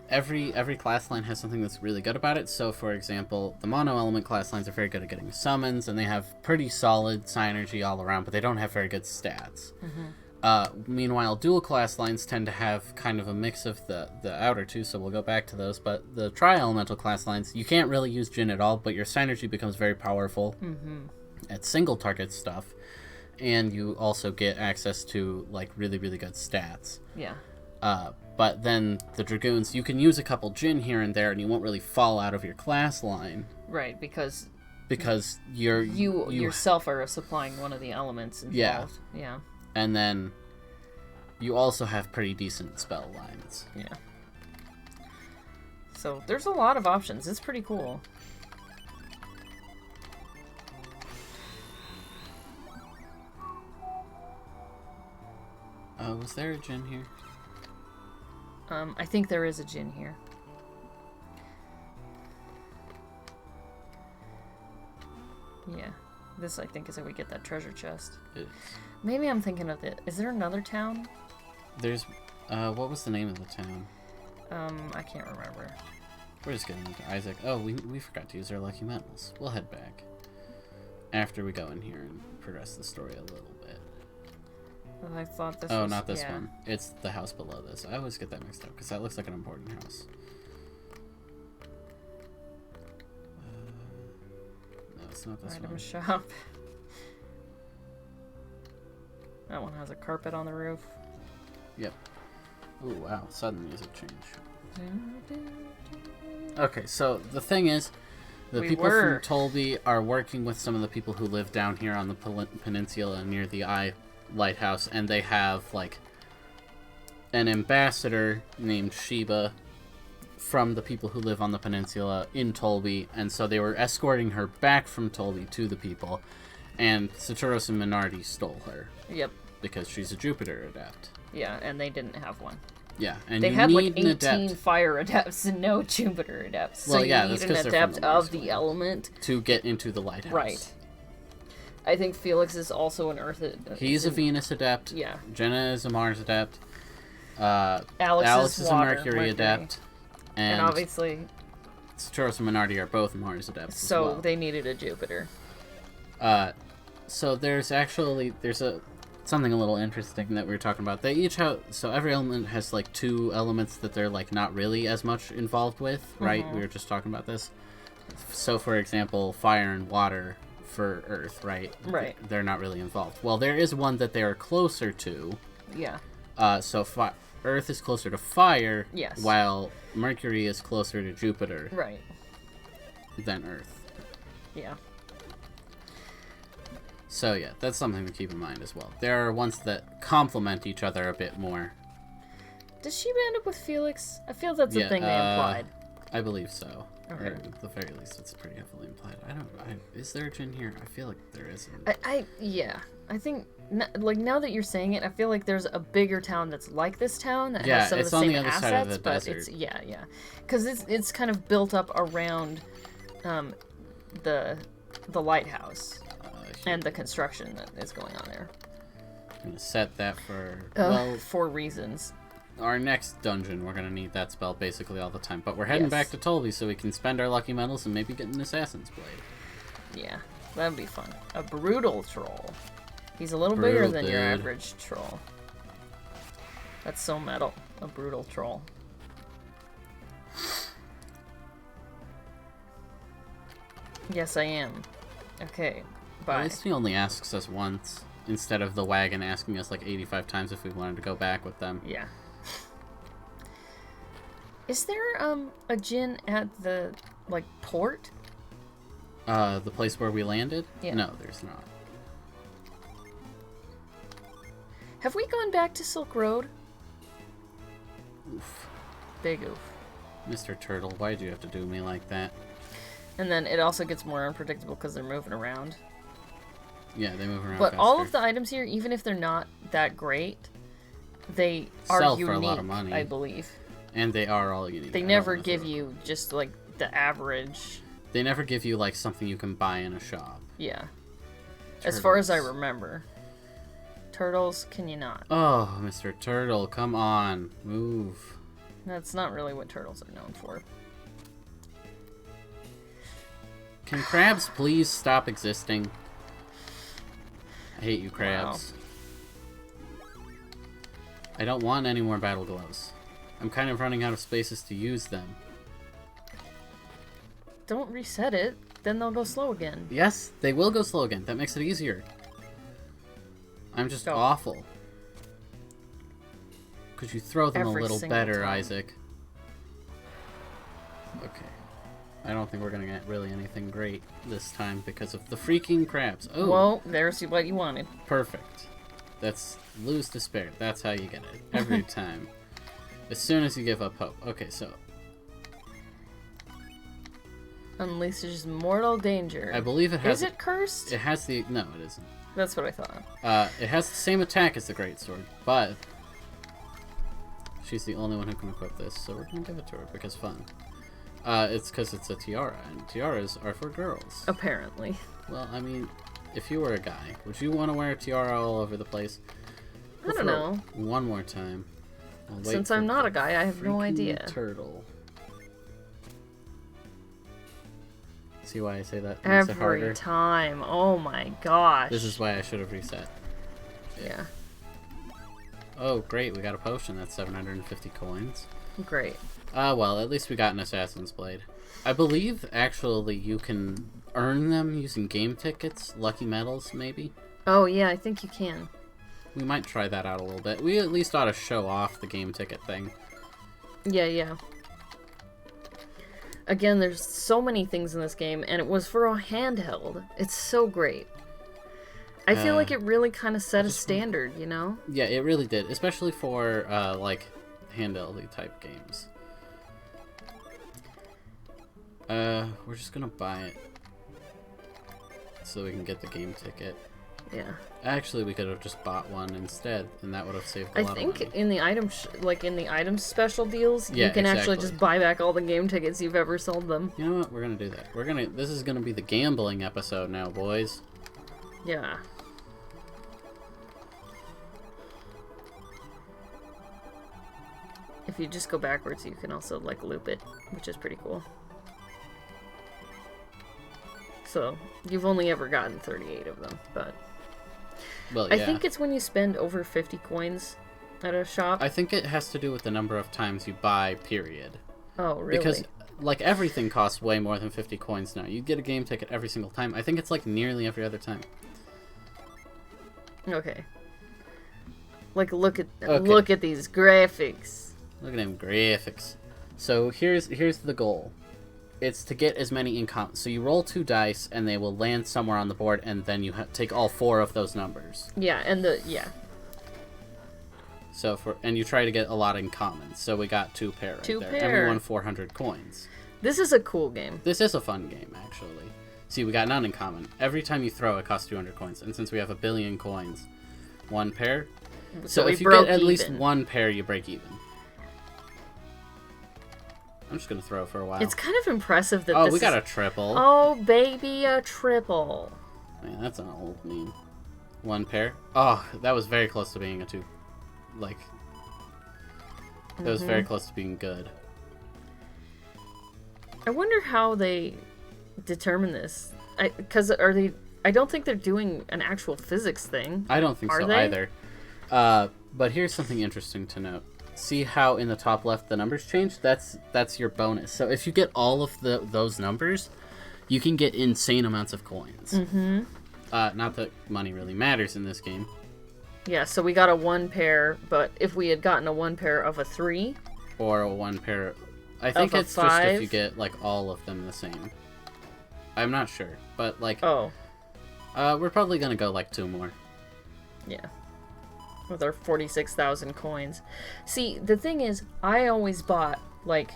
every class line has something that's really good about it. So, for example, the mono element class lines are very good at getting summons, and they have pretty solid synergy all around, but they don't have very good stats. Meanwhile, dual class lines tend to have kind of a mix of the outer two, so we'll go back to those. But the tri-elemental class lines, you can't really use Jinn at all, but your synergy becomes very powerful at single target stuff, and you also get access to like really, really good stats. Yeah. But then the Dragoons, you can use a couple Jinn here and there, and you won't really fall out of your class line. Right, because you yourself are supplying one of the elements involved. Yeah. And then you also have pretty decent spell lines. Yeah. So there's a lot of options. It's pretty cool. Was there a Jinn here? I think there is a Jinn here. Yeah. This, I think, is how we get that treasure chest. It is. Maybe I'm thinking of it. Is there another town? There's, what was the name of the town? I can't remember. We're just getting into Isaac. Oh, we forgot to use our lucky metals. We'll head back after we go in here and progress the story a little bit. Well, I thought this Oh, was... not this one. It's the house below this. I always get that mixed up because that looks like an important house. No, it's not this Item one. shop. That one has a carpet on the roof. Yep. Ooh, wow. Sudden music change. Okay, so the thing is, the people from Tolby are working with some of the people who live down here on the peninsula near the Eye Lighthouse, and they have, like, an ambassador named Sheba from the people who live on the peninsula in Tolby, and so they were escorting her back from Tolby to the people, and Saturos and Minardi stole her. Yep. Because she's a Jupiter adept. Yeah, and they didn't have one. Yeah, and they you had need like 18 an adept. Fire adepts and no Jupiter adepts. Well, so yeah, you that's need 'cause an they're from adept the of Mars the World. element To get into the lighthouse. Right. I think Felix is also an Earth adept. He's a Venus adept. Yeah. Jenna is a Mars adept. Alex is water, a Mercury adept. And obviously... Saturos and Minardi are both Mars adepts So as well. they needed a Jupiter. So there's something a little interesting that we were talking about. They each have, so every element has like two elements that they're like not really as much involved with, right? We were just talking about this. So for example, fire and water for Earth, right? Right. They're not really involved. Well, there is one that they are closer to. Yeah. So Earth is closer to fire, Yes. while Mercury is closer to Jupiter Right. than Earth. Yeah. So yeah, that's something to keep in mind as well. There are ones that complement each other a bit more. Does she end up with Felix? I feel that's the thing they implied. I believe so. Okay. Or at the very least, it's pretty heavily implied. Is there a Jinn here? I feel like there isn't. I think, like, now that you're saying it, I feel like there's a bigger town that's like this town that has some of the same assets, side of the but desert. it's, because it's kind of built up around the lighthouse and the construction that is going on there. I'm going to set that for, for reasons. Our next dungeon, we're going to need that spell basically all the time. But we're heading back to Tolby so we can spend our lucky metals and maybe get an Assassin's Blade. Yeah, that'd be fun. A brutal troll. He's a little bigger than your average troll. That's so metal. A brutal troll. Yes, I am. Okay, bye. At least he only asks us once, instead of the wagon asking us like 85 times if we wanted to go back with them. Yeah. Is there a Jinn at the like port? The place where we landed? Yeah. No, there's not. Have we gone back to Silk Road? Oof. Big oof. Mr. Turtle, why'd you have to do me like that? And then it also gets more unpredictable because they're moving around. Yeah, they move around But faster. all of the items here, even if they're not that great, they are sell unique, for a lot of money. I believe. And they are all unique. They never give you just, like, the average. They never give you, like, something you can buy in a shop. Yeah. Turtles. As far as I remember. Turtles, can you not? Oh, Mr. Turtle, come on. Move. That's not really what turtles are known for. Can crabs please stop existing? I hate you, crabs. Wow. I don't want any more battle gloves. I'm kind of running out of spaces to use them. Don't reset it, then they'll go slow again. Yes, they will go slow again. That makes it easier. I'm just awful. Could you throw them a little better, Isaac? Okay. I don't think we're gonna get really anything great this time because of the freaking crabs. Oh. Well, there's what you wanted. Perfect. That's lose despair. That's how you get it. Every time. As soon as you give up hope. Okay, so. Unleashes mortal danger. I believe it has... Is it cursed? It has the... No, it isn't. That's what I thought. It has the same attack as the greatsword, but... She's the only one who can equip this, so we're gonna give it to her because fun. It's because it's a tiara, and tiaras are for girls. Apparently. Well, I mean, if you were a guy, would you want to wear a tiara all over the place? I don't know. One more time. Since I'm not a guy, I have no idea. Turtle. See why I say that? Every time. Oh my gosh. This is why I should have reset. Yeah. Oh, great. We got a potion. That's 750 coins. Great. Well, at least we got an Assassin's Blade. I believe, actually, you can earn them using game tickets. Lucky medals, maybe? Oh, yeah, I think you can. We might try that out a little bit. We at least ought to show off the game ticket thing. Yeah, yeah. Again, there's so many things in this game, and it was for a handheld. It's so great. I feel like it really kind of set a standard, you know? Yeah, it really did. Especially for, like, handheld type games. We're just gonna buy it. So we can get the game ticket. Yeah. Actually, we could have just bought one instead, and that would have saved a lot of money. I think in the item special deals, you can actually just buy back all the game tickets you've ever sold them. You know what? We're gonna do that. This is gonna be the gambling episode now, boys. Yeah. If you just go backwards, you can also, like, loop it, which is pretty cool. So, you've only ever gotten 38 of them, but... Well, yeah. I think it's when you spend over 50 coins at a shop. I think it has to do with the number of times you buy, period. Oh, really? Because, like, everything costs way more than 50 coins now. You get a game ticket every single time. I think it's, like, nearly every other time. Okay. Like, look at these graphics. Look at them graphics. So, here's the goal. It's to get as many income. So you roll 2 dice, and they will land somewhere on the board, and then you take all 4 of those numbers. Yeah, and So and you try to get a lot in common. So we got 2 pair right there. And we won 400 coins. This is a cool game. This is a fun game, actually. See, we got none in common. Every time you throw, it costs 200 coins. And since we have 1 billion coins, 1 pair. So if you get at least 1 pair, you break even. I'm just gonna throw for a while. It's kind of impressive that we got a triple. Oh, baby, a triple. Man, that's an old meme. 1 pair. Oh, that was very close to being a 2. Like, that was very close to being good. I wonder how they determine this. Because I don't think they're doing an actual physics thing. I don't think so either. But here's something interesting to note. See how in the top left the numbers change? That's your bonus. So if you get all of those numbers, you can get insane amounts of coins. Mm-hmm. Not that money really matters in this game. Yeah, so we got a 1 pair, but if we had gotten a 1 pair of a 3... Or a 1 pair... I think it's 5? Just if you get, like, all of them the same. I'm not sure, but, like... Oh. We're probably gonna go, like, 2 more. Yeah. With our 46,000 coins. See, the thing is, I always bought, like...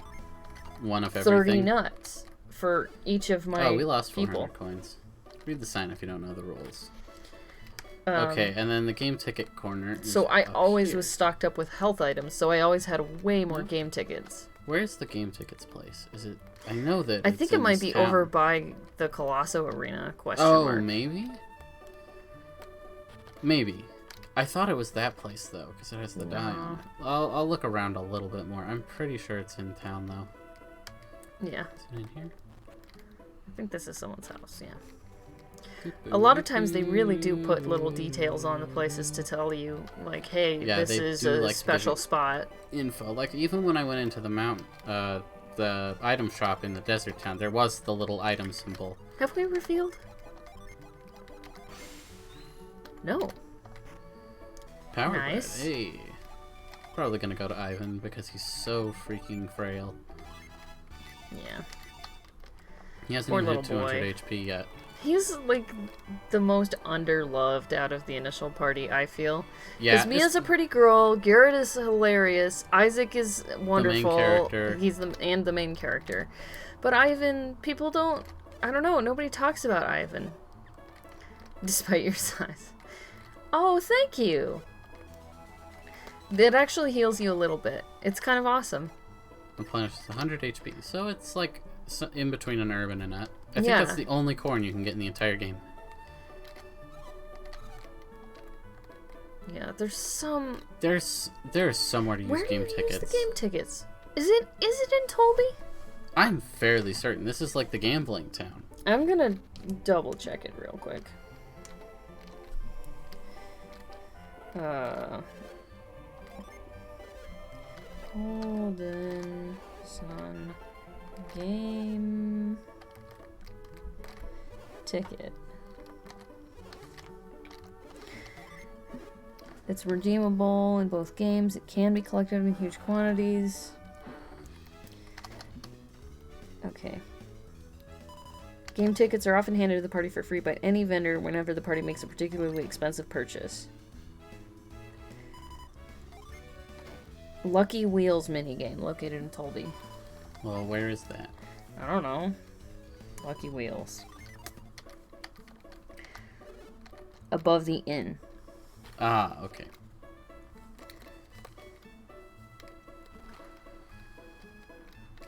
1 of 30 everything. nuts for each of my Oh, we lost 400 people. coins. Read the sign if you don't know the rules. Okay, and then the game ticket corner. So I always here. was stocked up with health items, so I always had way more game tickets. Where's the game tickets place? Is it? I know that. I think it might be over by the Colosso Arena. Question mark. Maybe. Maybe. I thought it was that place though, because it has the die on it. I'll look around a little bit more. I'm pretty sure it's in town though. Yeah. Is it in here? I think this is someone's house. Yeah. A lot of times they really do put little details on the places to tell you, like, hey, this is a special spot. Info. Like, even when I went into the item shop in the desert town, there was the little item symbol. Have we revealed? No. Power Nice. Bread. Hey. Probably gonna go to Ivan because he's so freaking frail. Yeah. He hasn't Poor even hit little 200 boy. HP yet. He's, like, the most underloved out of the initial party, I feel. Yeah. Because Mia's a pretty girl, Garrett is hilarious, Isaac is wonderful. The main character. He's the main character. But Ivan, people don't... I don't know, nobody talks about Ivan. Despite your size. Oh, thank you! It actually heals you a little bit. It's kind of awesome. Replenishes 100 HP. So it's like in between an herb and a nut. I think Yeah. that's the only corn you can get in the entire game. Yeah, there's some... There's somewhere to use Where do game you tickets. use the game tickets? Is it in Tolby? I'm fairly certain. This is like the gambling town. I'm gonna double check it real quick. Golden Sun game ticket. It's redeemable in both games. It can be collected in huge quantities. Okay. Game tickets are often handed to the party for free by any vendor whenever the party makes a particularly expensive purchase. Lucky Wheels minigame located in Tolby. Well, where is that? I don't know. Lucky Wheels. Above the inn. Ah, okay.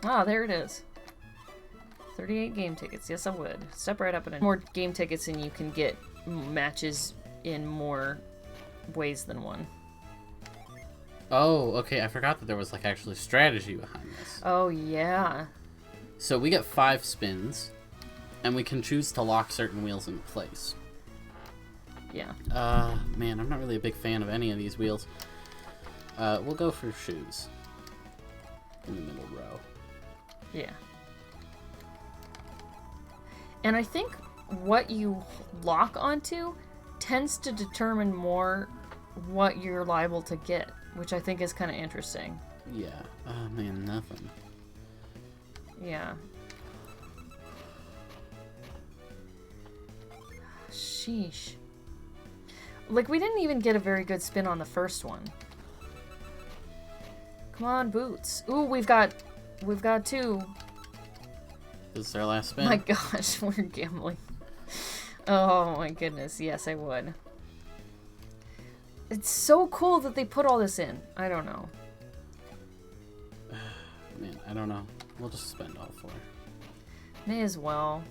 Ah, there it is. 38 game tickets. Yes, I would. Step right up and in. More game tickets and you can get matches in more ways than one. Oh, okay. I forgot that there was like actually strategy behind this. Oh, yeah. So we get 5 spins, and we can choose to lock certain wheels in place. Yeah. Man, I'm not really a big fan of any of these wheels. We'll go for shoes. In the middle row. Yeah. And I think what you lock onto tends to determine more what you're liable to get, which I think is kind of interesting. Yeah. Oh, man, nothing. Yeah. Sheesh. Like, we didn't even get a very good spin on the first one. Come on, boots. Ooh, we've got 2. This is our last spin. My gosh, we're gambling. Oh my goodness, yes, I would. It's so cool that they put all this in. I don't know. Man, I don't know. We'll just spend all 4. May as well.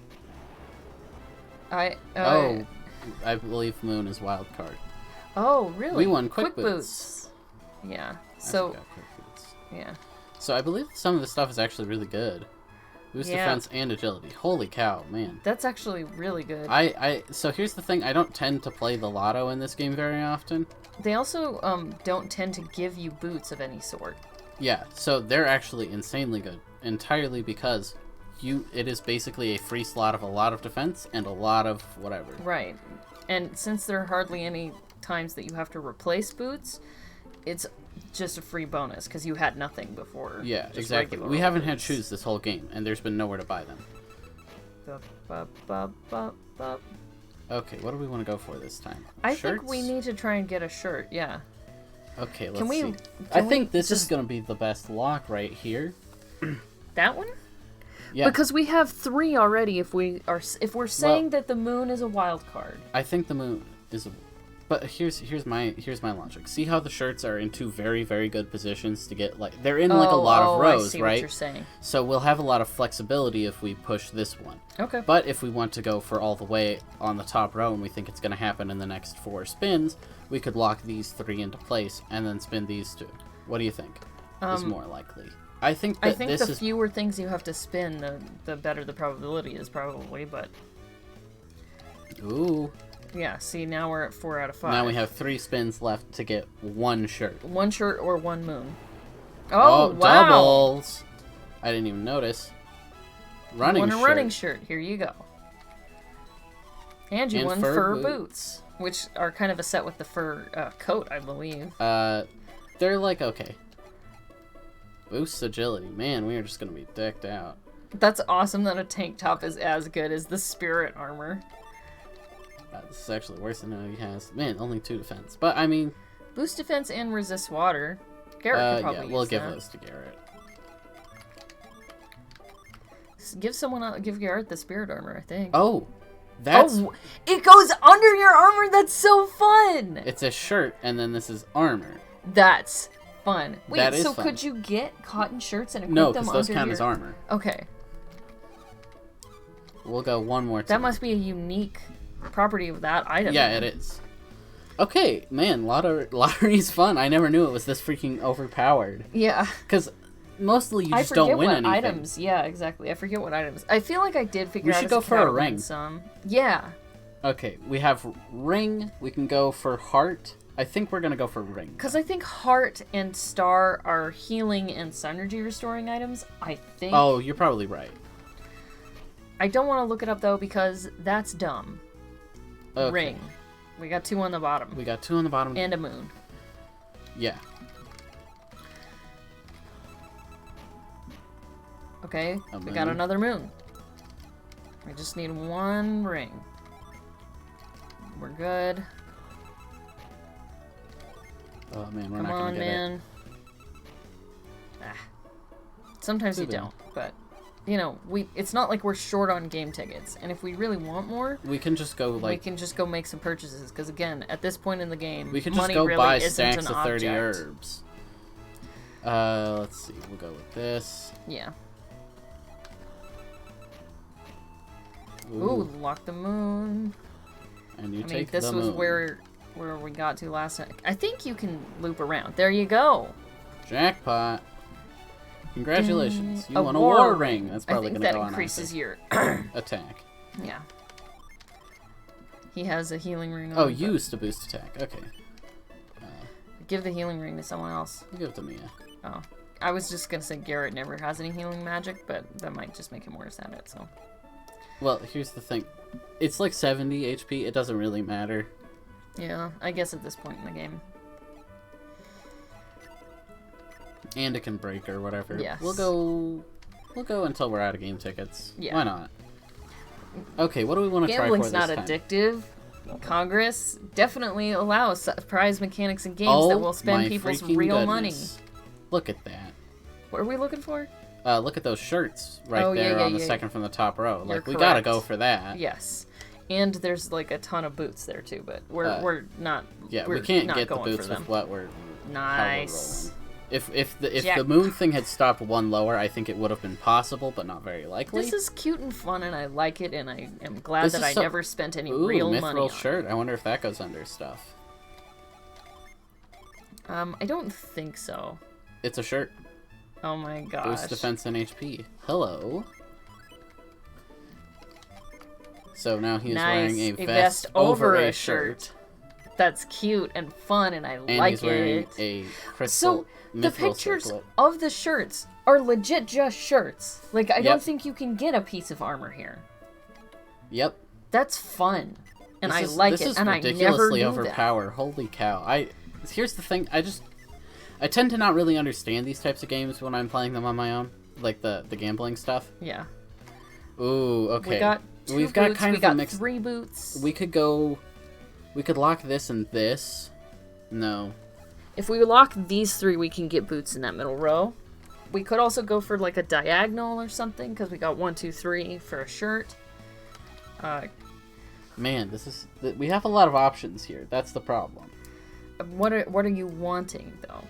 I believe Moon is wild card. Oh, really? We won Quick Boots. Yeah. I So, forgot Quick Boots. yeah. So I believe some of the stuff is actually really good. Boost defense and agility. Holy cow, man. That's actually really good. So here's the thing. I don't tend to play the lotto in this game very often. They also don't tend to give you boots of any sort. Yeah, so they're actually insanely good. Entirely because it is basically a free slot of a lot of defense and a lot of whatever. Right. And since there are hardly any times that you have to replace boots, it's just a free bonus because you had nothing before. Yeah, just exactly. regular We haven't had boots. shoes this whole game, and there's been nowhere to buy them. Bup, bup, bup, bup, bup. Okay, what do we want to go for this time? I Shirts? think we need to try and get a shirt, yeah. Okay, let's Can we- see. can I we think this is just- going to be the best lock right here. That one? Yeah, Because we have 3 already if we're saying that the moon is a wild card. I think the moon is a... But here's my logic. See how the shirts are in two very, very good positions to get, like, they're in like a lot of rows, I see right? What you're saying. So we'll have a lot of flexibility if we push this one. Okay. But if we want to go for all the way on the top row and we think it's going to happen in the next 4 spins, we could lock these 3 into place and then spin these 2. What do you think is more likely? I think the fewer things you have to spin, the better the probability is probably, but... Ooh. Yeah, see, now we're at 4 out of 5. Now we have 3 spins left to get 1 shirt. 1 shirt or 1 moon. Oh, wow! Doubles! I didn't even notice. Running shirt. Running shirt. Here you go. And you won fur boots, which are kind of a set with the fur coat, I believe. They're like, okay. Boost agility. Man, we are just going to be decked out. That's awesome that a tank top is as good as the spirit armor. This is actually worse than he has. Man, only 2 defense. But, I mean... Boost defense and resist water. Garrett could probably we'll use give that. those to Garrett. Give Garrett the spirit armor, I think. Oh! That's... Oh! It goes under your armor! That's so fun! It's a shirt, and then this is armor. That's fun. Wait, that is so fun. Could you get cotton shirts and equip no, them under because those count as armor. Okay. We'll go one more time. That must be a unique property of that item. Yeah, it is. Okay, man, lottery's fun. I never knew it was this freaking overpowered. Yeah. Because mostly you just don't win anything. I forget what items. Yeah, exactly. I forget what items. I feel like I did figure out. We should go for a ring. Some. Yeah. Okay, we have ring. We can go for heart. I think we're gonna go for ring. Because I think heart and star are healing and synergy restoring items. I think. Oh, you're probably right. I don't want to look it up though because that's dumb. Okay. Ring. We got 2 on the bottom. We got 2 on the bottom. And a moon. Yeah. Okay, we got another moon. We just need 1 ring. We're good. Oh man, we're Come not gonna on, get man. Sometimes you don't, but you know, it's not like we're short on game tickets, and if we really want more, we can just go we can just go make some purchases. Because again, at this point in the game, we can just money go really buy isn't stacks an of 30 object. herbs. Let's see. We'll go with this. Yeah. Ooh, lock the moon. And you I take mean, this the was moon. where we got to last time. I think you can loop around. There you go. Jackpot. Congratulations. You A won a war war ring. ring. That's probably I think going to that go increases on your attack. Yeah. He has a healing ring on. Oh, used to boost attack. Okay. Give the healing ring to someone else. You give it to Mia. Oh. I was just going to say Garrett never has any healing magic, but that might just make him worse at it, so. Well, here's the thing. It's like 70 HP. It doesn't really matter. Yeah, I guess at this point in the game. And it can break or whatever. Yes. We'll go until we're out of game tickets. Yeah. Why not? Okay, what do we want to try for this Gambling's not addictive. Congress definitely allows surprise mechanics in games that will spend people's real money. Look at that. What are we looking for? Look at those shirts right there on the second from the top row. Like, we gotta go for that. Yes. And there's like a ton of boots there too, but we're not. Yeah, we're we can't not get the going boots for them. with what we're. Nice. If the moon thing had stopped 1 lower, I think it would have been possible, but not very likely. This is cute and fun, and I like it, and I am glad that I never spent any real money on shirt. I wonder if that goes under stuff. I don't think so. It's a shirt. Oh my gosh. Boost defense and HP. Hello. So now he's wearing a vest over a shirt. That's cute and fun, and I like it. And he's wearing a crystal. So the pictures of the shirts are legit just shirts. Like, I don't think you can get a piece of armor here. Yep. That's fun, and I like it. And I never knew overpowered. That. Holy cow! Here's the thing. I tend to not really understand these types of games when I'm playing them on my own, like the gambling stuff. Yeah. Ooh, okay. We got We've got boots. kind we of got a mix. 3 boots. We could lock this and this. No. If we lock these 3, we can get boots in that middle row. We could also go for like a diagonal or something, because we got 1, 2, 3 for a shirt. Man, we have a lot of options here. That's the problem. What are you wanting though?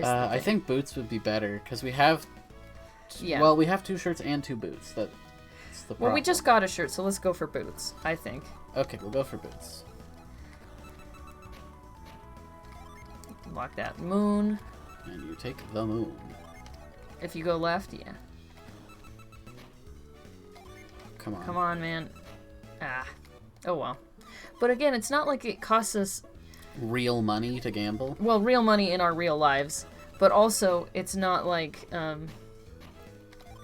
I think boots would be better because we have. Yeah. Well, we have 2 shirts and 2 boots. That's the problem. Well, we just got a shirt, so let's go for boots. I think. Okay, we'll go for boots. Lock that moon. And you take the moon. If you go left, yeah. Come on. Come on, man. Ah. Oh well. But again, it's not like it costs us real money to gamble. Well, real money in our real lives, but also it's not like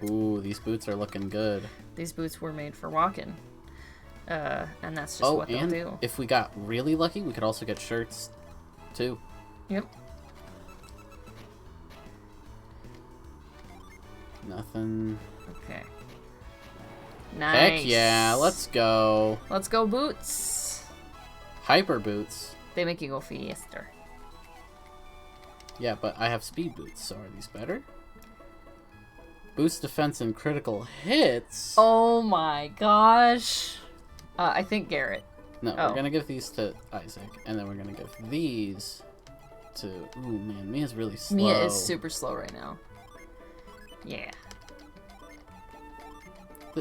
Ooh, these boots are looking good. These boots were made for walking. And that's just what they'll do. If we got really lucky, we could also get shirts too. Yep. Nothing. Okay. Nice. Heck yeah, let's go. Let's go boots. Hyper boots. They make you go faster. Yeah, but I have speed boots, so are these better? Boost defense and critical hits? Oh my gosh. I think Garrett. No, we're gonna give these to Isaac, and then we're gonna give these to... Ooh, man, Mia's really slow. Mia is super slow right now. Yeah.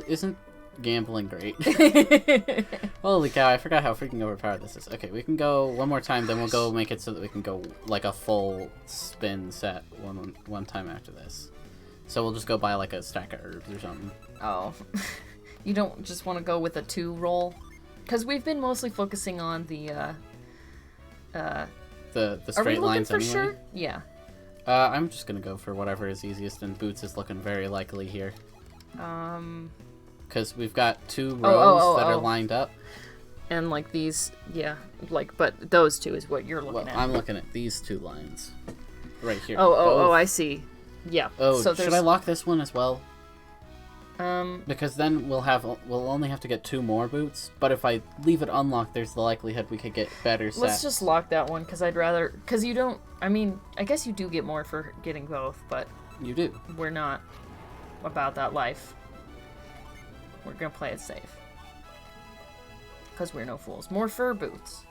Isn't gambling great? Holy cow, I forgot how freaking overpowered this is. Okay, we can go one more time, then we'll go make it so that we can go like a full spin set one time after this. So we'll just go buy like a stack of herbs or something. Oh. You don't just want to go with a 2 roll? Because we've been mostly focusing on the straight lines for anyway. Sure? Yeah. I'm just gonna go for whatever is easiest, and boots is looking very likely here. Because we've got 2 rows that are lined up. And like these, yeah, like, but those 2 is what you're looking at. I'm looking at these 2 lines. Right here. Oh, I see. Yeah. Oh, so should I lock this one as well? Because then we'll only have to get 2 more boots, but if I leave it unlocked, there's the likelihood we could get better sets. Let's just lock that one, because I'd rather... Because you don't... I mean, I guess you do get more for getting both, but... You do. We're not about that life. We're gonna play it safe. Because we're no fools. More fur boots.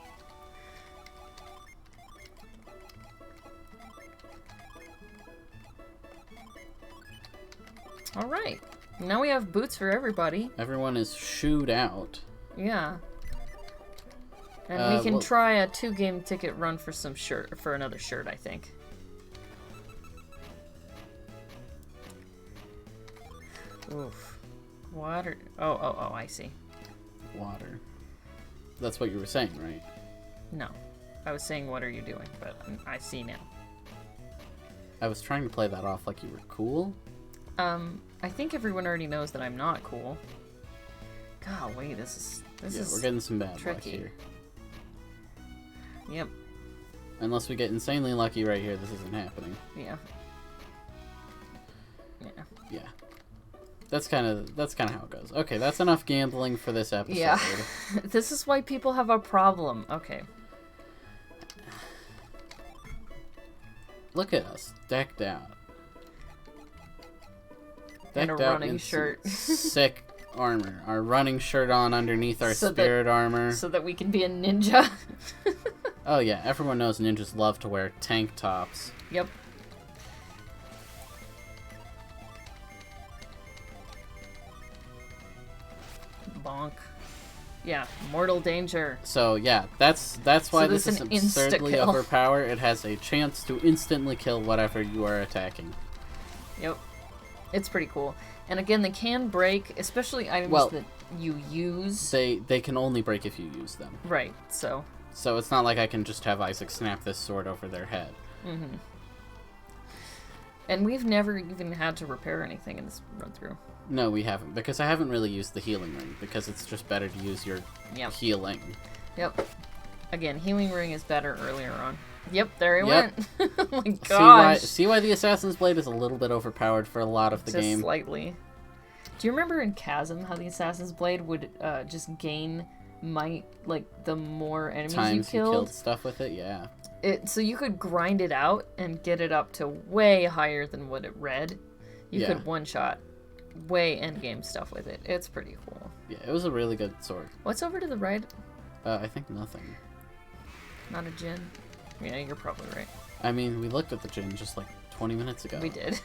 Alright. Now we have boots for everybody. Everyone is shooed out. Yeah. And we can try a 2-game ticket run for another shirt, I think. Oof. Water. Oh, I see. Water. That's what you were saying, right? No. I was saying, what are you doing? But I see now. I was trying to play that off like you were cool. I think everyone already knows that I'm not cool. Golly, this is we're getting some bad tricky. luck here. Yep. Unless we get insanely lucky right here, this isn't happening. Yeah. Yeah. Yeah. That's kind of how it goes. Okay, that's enough gambling for this episode. Yeah. This is why people have a problem. Okay. Look at us, decked out. And a running shirt. Sick armor. Our running shirt on underneath our spirit armor. So that we can be a ninja. Oh yeah, everyone knows ninjas love to wear tank tops. Yep. Bonk. Yeah, mortal danger. So yeah, that's why this is absurdly overpowered. It has a chance to instantly kill whatever you are attacking. Yep. It's pretty cool. And again, they can break, especially items that you use. They can only break if you use them. Right, so... So it's not like I can just have Isaac snap this sword over their head. Mm-hmm. And we've never even had to repair anything in this run-through. No, we haven't, because I haven't really used the healing ring, because it's just better to use your healing. Yep. Again, healing ring is better earlier on. Yep, there he went. Oh my gosh. See why the Assassin's Blade is a little bit overpowered for a lot of the game? Just slightly. Do you remember in Chasm how the Assassin's Blade would just gain might, like, the more enemies you killed? Stuff with it, yeah. So you could grind it out and get it up to way higher than what it read. You could one-shot way endgame stuff with it. It's pretty cool. Yeah, it was a really good sword. What's over to the right? I think nothing. Not a gin? Yeah, you're probably right. I mean, we looked at the gin just like 20 minutes ago. We did.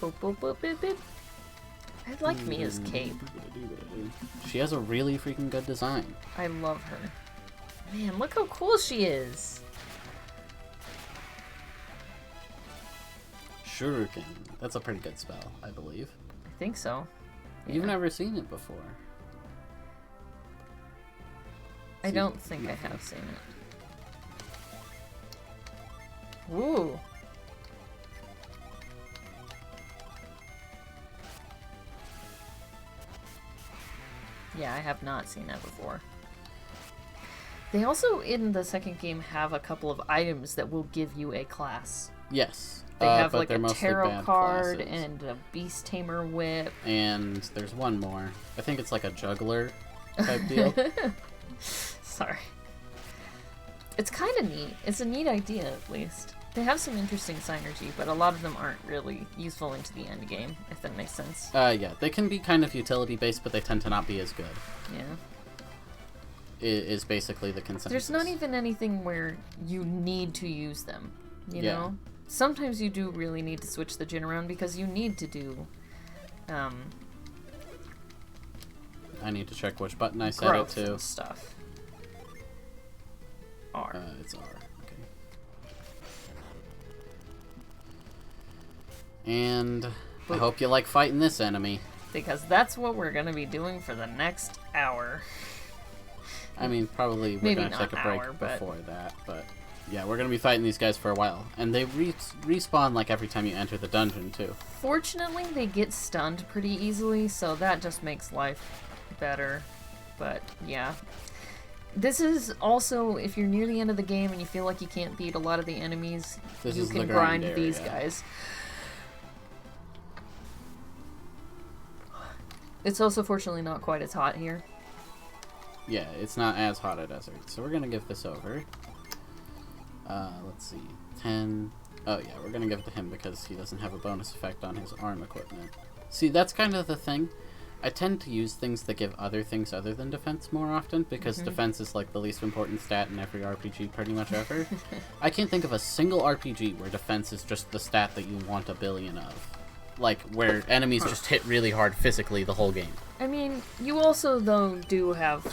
Boop, boop, boop, boop, boop. I like Mia's cape. She has a really freaking good design. I love her. Man, look how cool she is. Shuriken. That's a pretty good spell, I believe. I think so. Yeah. You've never seen it before. I don't think I have seen it. Ooh. Yeah, I have not seen that before. They also, in the second game, have a couple of items that will give you a class. Yes. They have but like they're a mostly tarot bad card classes. and a beast tamer whip. And there's one more. I think it's like a juggler type deal. Sorry. It's kind of neat. It's a neat idea, at least. They have some interesting synergy, but a lot of them aren't really useful into the end game, if that makes sense. Yeah, they can be kind of utility-based, but they tend to not be as good. Yeah. Is basically the consensus. There's not even anything where you need to use them, you Yeah. know? Sometimes you do really need to switch the gin around because you need to do, I need to check which button I set it growth to. and stuff. R. It's R. Okay. And I hope you like fighting this enemy. Because that's what we're going to be doing for the next hour. I mean, probably we're Maybe going to not take a break hour, but- before that, but yeah, we're going to be fighting these guys for a while. And they respawn like every time you enter the dungeon, too. Fortunately, they get stunned pretty easily, so that just makes life better. But, yeah. This is also, if you're near the end of the game and you feel like you can't beat a lot of the enemies, This you is can the grind grind these area. guys. It's also fortunately not quite as hot here. Yeah, it's not as hot a desert. So we're going to give this over. Let's see. 10. Oh, yeah, we're going to give it to him because he doesn't have a bonus effect on his arm equipment. See, that's kind of the thing. I tend to use things that give other things other than defense more often because defense is like the least important stat in every RPG pretty much ever. I can't think of a single RPG where defense is just the stat that you want a billion of. Like, where enemies just hit really hard physically the whole game. I mean, you also, though, do have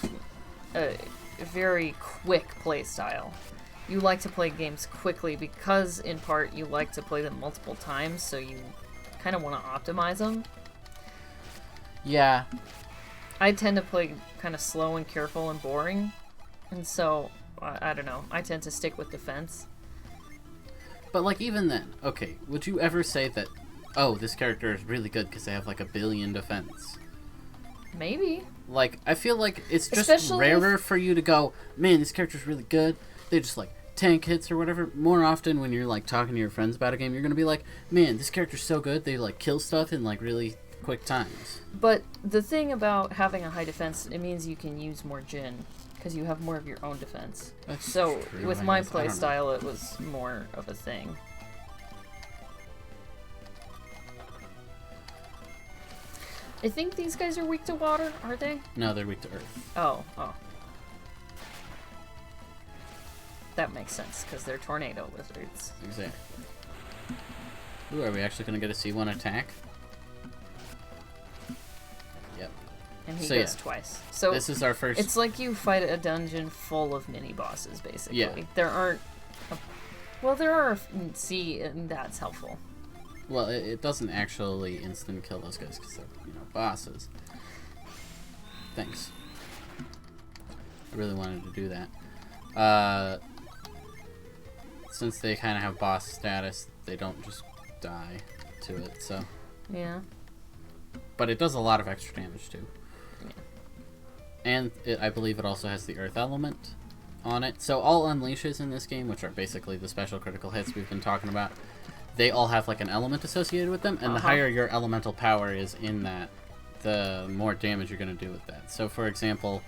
a very quick play style. You like to play games quickly because, in part, you like to play them multiple times, so you kind of want to optimize them. Yeah. I tend to play kind of slow and careful and boring, and so, I don't know, I tend to stick with defense. But, like, even then, okay, would you ever say that, oh, this character is really good because they have, like, a billion defense? Maybe. Like, I feel like it's just Especially rarer for you to go, man, this character's really good. They just, like, tank hits or whatever. More often when you're, like, talking to your friends about a game, you're gonna be like, man, this character's so good. They, like, kill stuff in, like, really quick times. But the thing about having a high defense, it means you can use more Jin, because you have more of your own defense. That's So, true, with I my guess. I play don't know. style, it was more of a thing. I think these guys are weak to water, are they? No, they're weak to earth. Oh. That makes sense, because they're tornado lizards. Exactly. Ooh, are we actually gonna get to see one attack? Yep. And he So, goes yeah. twice. So This is our first... it's like you fight a dungeon full of mini-bosses, basically. Yeah. There aren't... Well, there are... See, and that's helpful. Well, it doesn't actually instant kill those guys because they're, you know, bosses. Thanks. I really wanted to do that. Since they kind of have boss status, they don't just die to it, so... Yeah. But it does a lot of extra damage, too. Yeah. And I believe it also has the earth element on it. So all unleashes in this game, which are basically the special critical hits we've been talking about, they all have like an element associated with them, and the higher your elemental power is in that, the more damage you're going to do with that. So for example,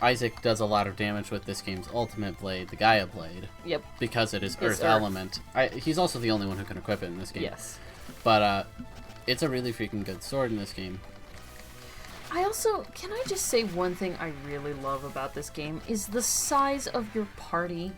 Isaac does a lot of damage with this game's ultimate blade, the Gaia Blade. Yep. Because it is It's Earth Earth. element. He's also the only one who can equip it in this game. Yes. But it's a really freaking good sword in this game. Can I just say one thing I really love about this game is the size of your party.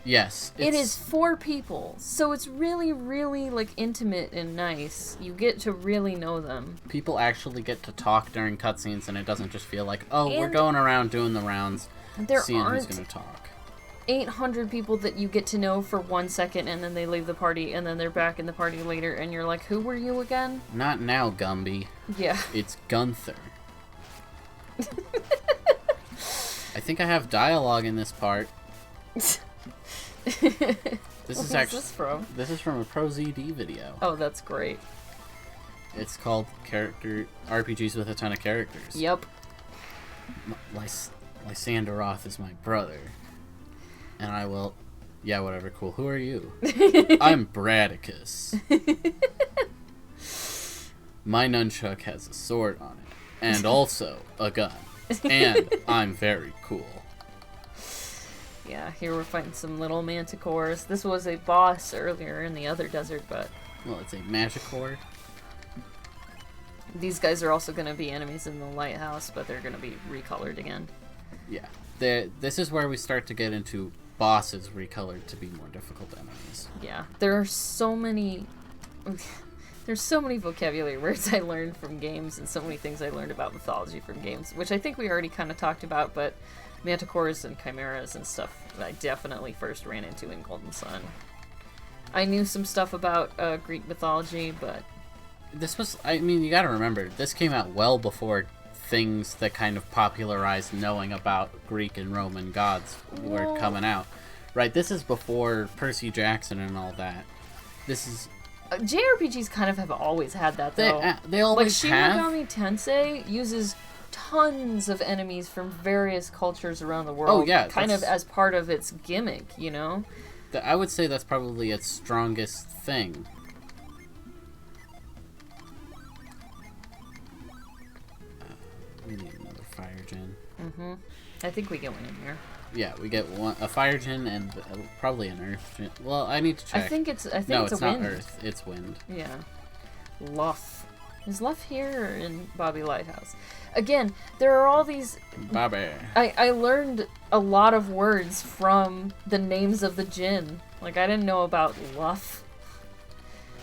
Yes. It is 4 people, so it's really, really, like, intimate and nice. You get to really know them. People actually get to talk during cutscenes, and it doesn't just feel like, oh, we're And going around doing the rounds, there seeing who's aren't going to talk. 800 people that you get to know for 1 second, and then they leave the party, and then they're back in the party later, and you're like, who were you again? Not now, Gumby. Yeah. It's Gunther. I think I have dialogue in this part. This is actually this from? This is from a Pro ZD video. Oh, that's great. It's called RPGs with a ton of characters. Yep. Lysanderoth is my brother. And I will... Yeah, whatever, cool. Who are you? I'm Bradicus. My nunchuck has a sword on it. And also a gun. And I'm very cool. Yeah, here we're fighting some little manticores. This was a boss earlier in the other desert, but... Well, it's a Magicore. These guys are also going to be enemies in the lighthouse, but they're going to be recolored again. Yeah. This is where we start to get into bosses recolored to be more difficult enemies. Yeah. There are so many... There's so many vocabulary words I learned from games, and so many things I learned about mythology from games, which I think we already kind of talked about, but manticores and chimeras and stuff I definitely first ran into in Golden Sun. I knew some stuff about Greek mythology, but... you gotta remember, this came out well before things that kind of popularized knowing about Greek and Roman gods were coming out. Right, this is before Percy Jackson and all that. This is... JRPGs kind of have always had that, though. They always have. Like, Shin Megami Tensei uses tons of enemies from various cultures around the world. Oh, yeah. Kind of as part of its gimmick, you know? I would say that's probably its strongest thing. We need another fire gen. Mm-hmm. I think we get one in here. Yeah, we get a fire gen and probably an earth gen. Well, I need to check. I think it's no, it's a it's not wind. earth. It's wind. Yeah. Luff. Is Luff here or in Bobby Lighthouse? Again, there are all these... Bobby. I learned a lot of words from the names of the djinn. Like, I didn't know about Luff.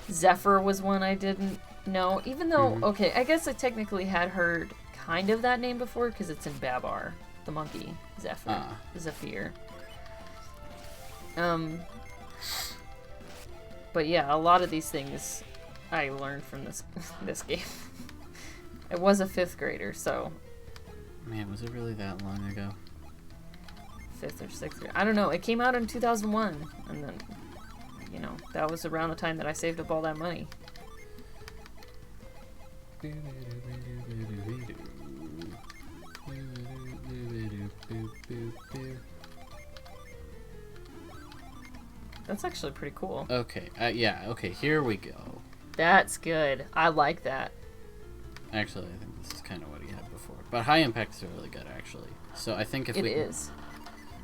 Zephyr was one I didn't know. Even though, okay, I guess I technically had heard kind of that name before because it's in Babar, the monkey. Zephyr. Zephyr. But yeah, a lot of these things I learned from this game. I was a 5th grader, so... Man, was it really that long ago? 5th or 6th grade. I don't know. It came out in 2001, and then, you know, that was around the time that I saved up all that money. That's actually pretty cool. Okay, yeah, okay, here we go. That's good. I like that. Actually, I think this is kind of what he had before. But high impacts are really good, actually. So I think if It is.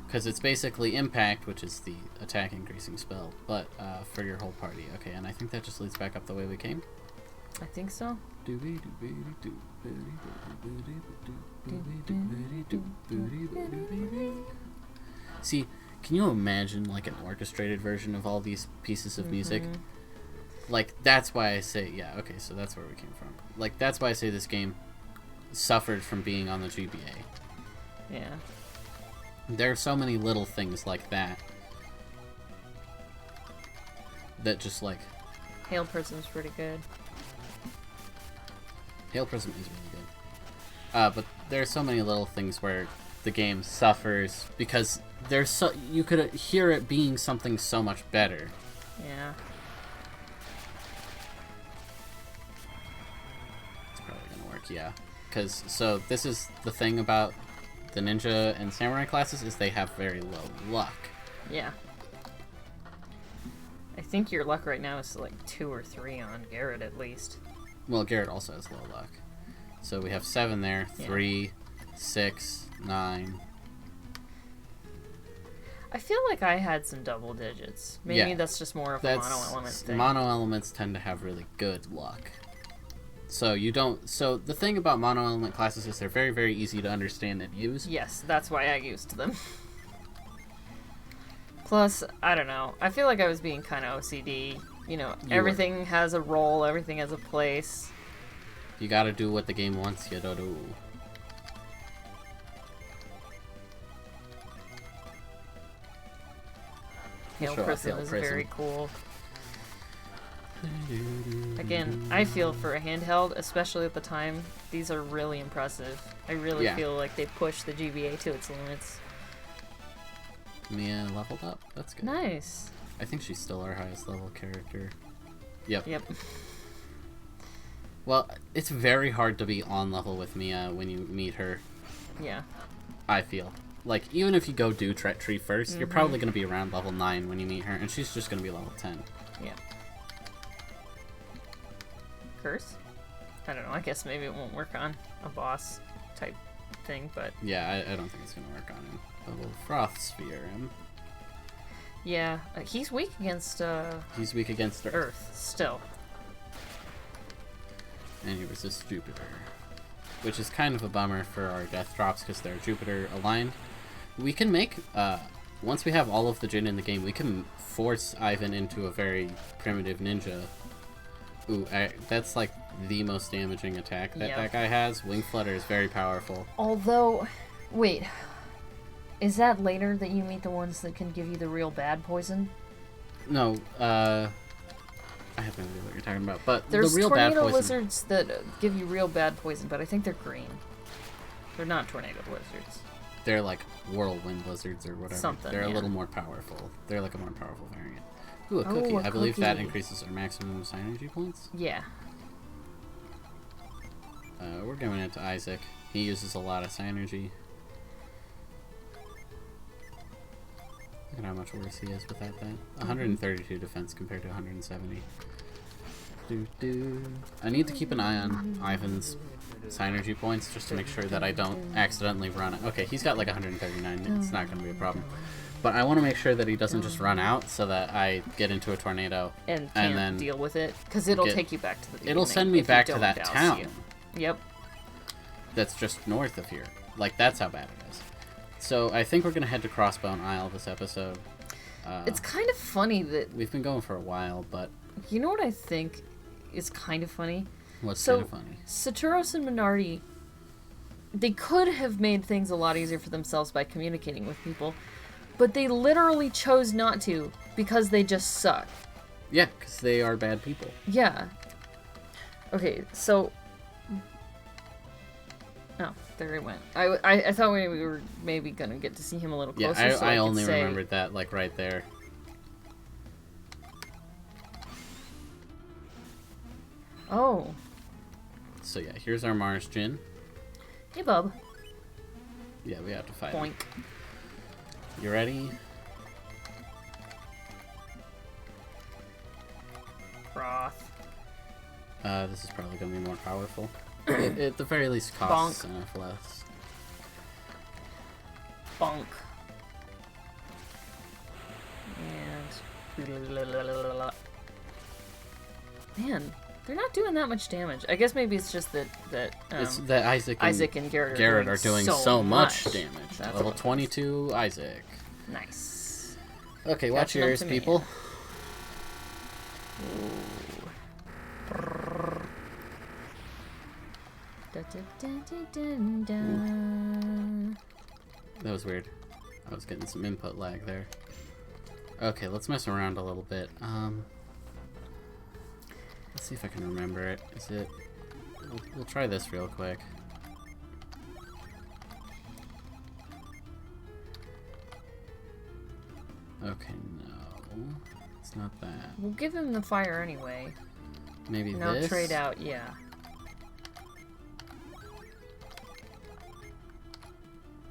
Because it's basically impact, which is the attack increasing spell, but for your whole party. Okay, and I think that just leads back up the way we came. I think so. See, can you imagine like an orchestrated version of all these pieces of music? Like, that's why I say, yeah, okay, so that's where we came from. Like, that's why I say this game suffered from being on the GBA. Yeah. There are so many little things like that that just, like... Hail Prism's pretty good. Hail Prism is really good. But there are so many little things where the game suffers because there's you could hear it being something so much better. Yeah. It's probably gonna work, yeah. So this is the thing about the ninja and samurai classes is they have very low luck. Yeah. I think your luck right now is like 2 or 3 on Garrett at least. Well, Garrett also has low luck. So we have 7 there, Yeah. 3, 6, 9, I feel like I had some double digits. Maybe that's just more of a mono element thing. Mono elements tend to have really good luck. So you don't. So the thing about mono element classes is they're very, very easy to understand and use. Yes, that's why I used them. Plus, I don't know. I feel like I was being kind of OCD. You know, everything has a role, everything has a place. You gotta do what the game wants you to do. Hail Prism is very cool. Again, I feel for a handheld, especially at the time, these are really impressive. I really feel like they push the GBA to its limits. Mia leveled up. That's good. Nice. I think she's still our highest level character. Yep. Well, it's very hard to be on level with Mia when you meet her. Yeah. I feel. Like, even if you go do Tree first, you're probably going to be around level 9 when you meet her, and she's just going to be level 10. Yeah. Curse? I don't know, I guess maybe it won't work on a boss type thing, but... Yeah, I don't think it's going to work on him. But we'll Froth Sphere him. Yeah, he's weak against, He's weak against Earth, still. And he resists Jupiter. Which is kind of a bummer for our death drops, because they're Jupiter aligned. We can make, once we have all of the Jin in the game, we can force Ivan into a very primitive ninja. Ooh, that's like the most damaging attack that that guy has. Wing Flutter is very powerful. Although, wait, is that later that you meet the ones that can give you the real bad poison? No, I have no idea what you're talking about. But there's the real bad poison... tornado lizards that give you real bad poison, but I think they're green. They're not tornado lizards. They're like whirlwind lizards or whatever. Something, they're a little more powerful. They're like a more powerful variant. Ooh, a cookie. I believe that increases our maximum synergy points. Yeah. We're giving it to Isaac. He uses a lot of synergy. Look at how much worse he is without that. 132 defense compared to 170. I need to keep an eye on Ivan's synergy points just to make sure that I don't accidentally run it. Okay, he's got like 139. It's not going to be a problem. But I want to make sure that he doesn't just run out so that I get into a tornado and can't deal with it, because it'll take you back to the beginning. It'll send me back to that town. Yep. That's just north of here. Like, that's how bad it is. So I think we're going to head to Crossbone Isle this episode. It's kind of funny that... We've been going for a while, but... You know what I think is kind of funny? What's kind of funny? Saturos and Minardi, they could have made things a lot easier for themselves by communicating with people, but they literally chose not to because they just suck. Yeah, because they are bad people. Yeah. Okay, so... Oh, there he went. I thought we were maybe going to get to see him a little closer. Yeah, I only remembered that, like, right there. Oh. So yeah, here's our Mars Jin. Hey, bub. Yeah, we have to fight Boink. him. You ready? Froth. This is probably going to be more powerful. It, at the very least, costs enough less. Bonk. And... Man, they're not doing that much damage. I guess maybe it's just that it's that Isaac and Garrett are doing so much damage. That's Level 22 Isaac. Nice. Okay, watch your ears, people. That was weird. I was getting some input lag there. Okay, let's mess around a little bit. Let's see if I can remember it. Is it... We'll try this real quick. Okay, no. It's not that. We'll give him the fire anyway. Maybe and this? I'll trade out, yeah.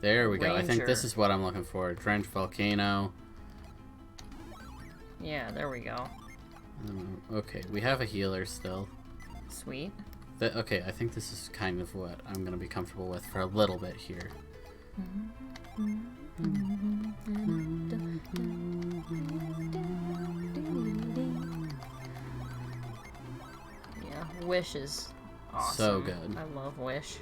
There we go. I think this is what I'm looking for. Drench Volcano. Yeah, there we go. Okay, we have a healer still. Sweet. Okay, I think this is kind of what I'm going to be comfortable with for a little bit here. Wish is awesome. So good. I love Wish.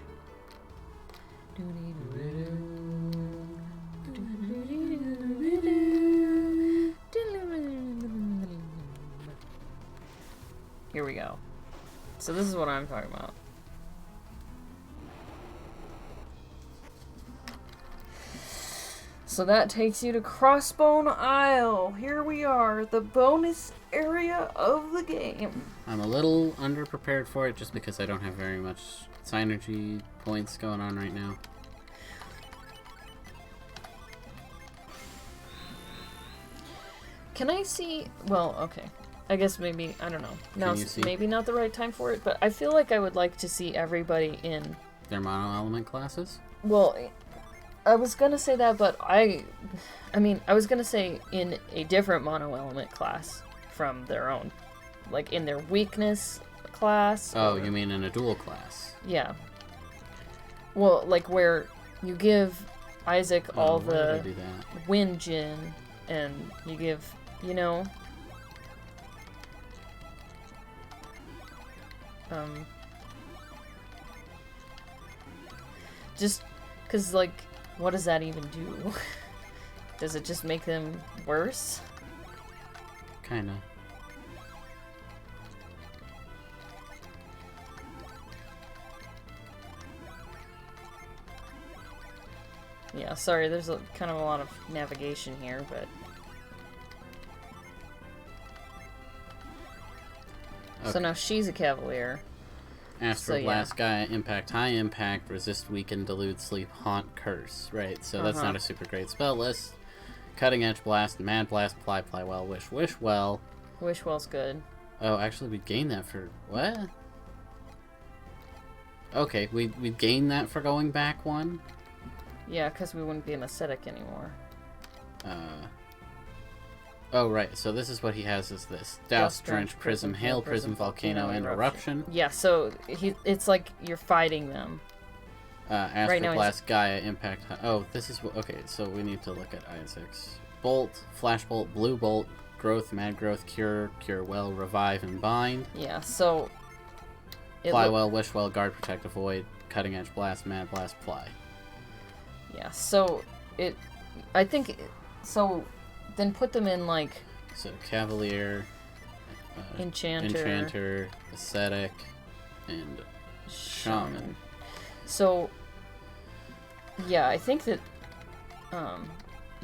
Here we go. So this is what I'm talking about. So that takes you to Crossbone Isle. Here we are, the bonus area of the game. I'm a little underprepared for it just because I don't have very much synergy points going on right now. Can I see... Well, okay. I guess maybe... I don't know. Now it's maybe not the right time for it, but I feel like I would like to see everybody in... Their mono-element classes? Well, I was gonna say that, but I mean, I was gonna say in a different mono-element class from their own. Like in their weakness class. Oh, you mean in a dual class? Yeah. Well, like where you give Isaac all the wind gin, and you give, you know... Just, because, like, what does that even do? Does it just make them worse? Kinda. Yeah, sorry, there's kind of a lot of navigation here, but... Okay. So now she's a Cavalier. Astral Blast, Gaia, Impact, High Impact, Resist, Weaken, Delude, Sleep, Haunt, Curse. Right, so that's not a super great spell list. Cutting Edge Blast, Mad Blast, Ply Well, Wish Well. Wish Well's good. Oh, actually, we gained that for... What? Okay, we gained that for going back one? Yeah, because we wouldn't be an ascetic anymore. Oh, right. So this is what he has is this. Douse, Drench, Prism, Hail, Prism, Volcano, and Eruption. Yeah, so it's like you're fighting them. Astral Blast, Gaia, Impact... Oh, this is... Okay, so we need to look at Isaac's. Bolt, Flash Bolt, Blue Bolt, Growth, Mad Growth, Cure, Cure Well, Revive, and Bind. Yeah, so... Fly Well, Wish Well, Guard, Protect, Avoid, Cutting Edge Blast, Mad Blast, Fly. Yeah, so I think... So... Then put them in, like... So, Cavalier... Enchanter, Ascetic, and Shaman. So... Yeah, I think that...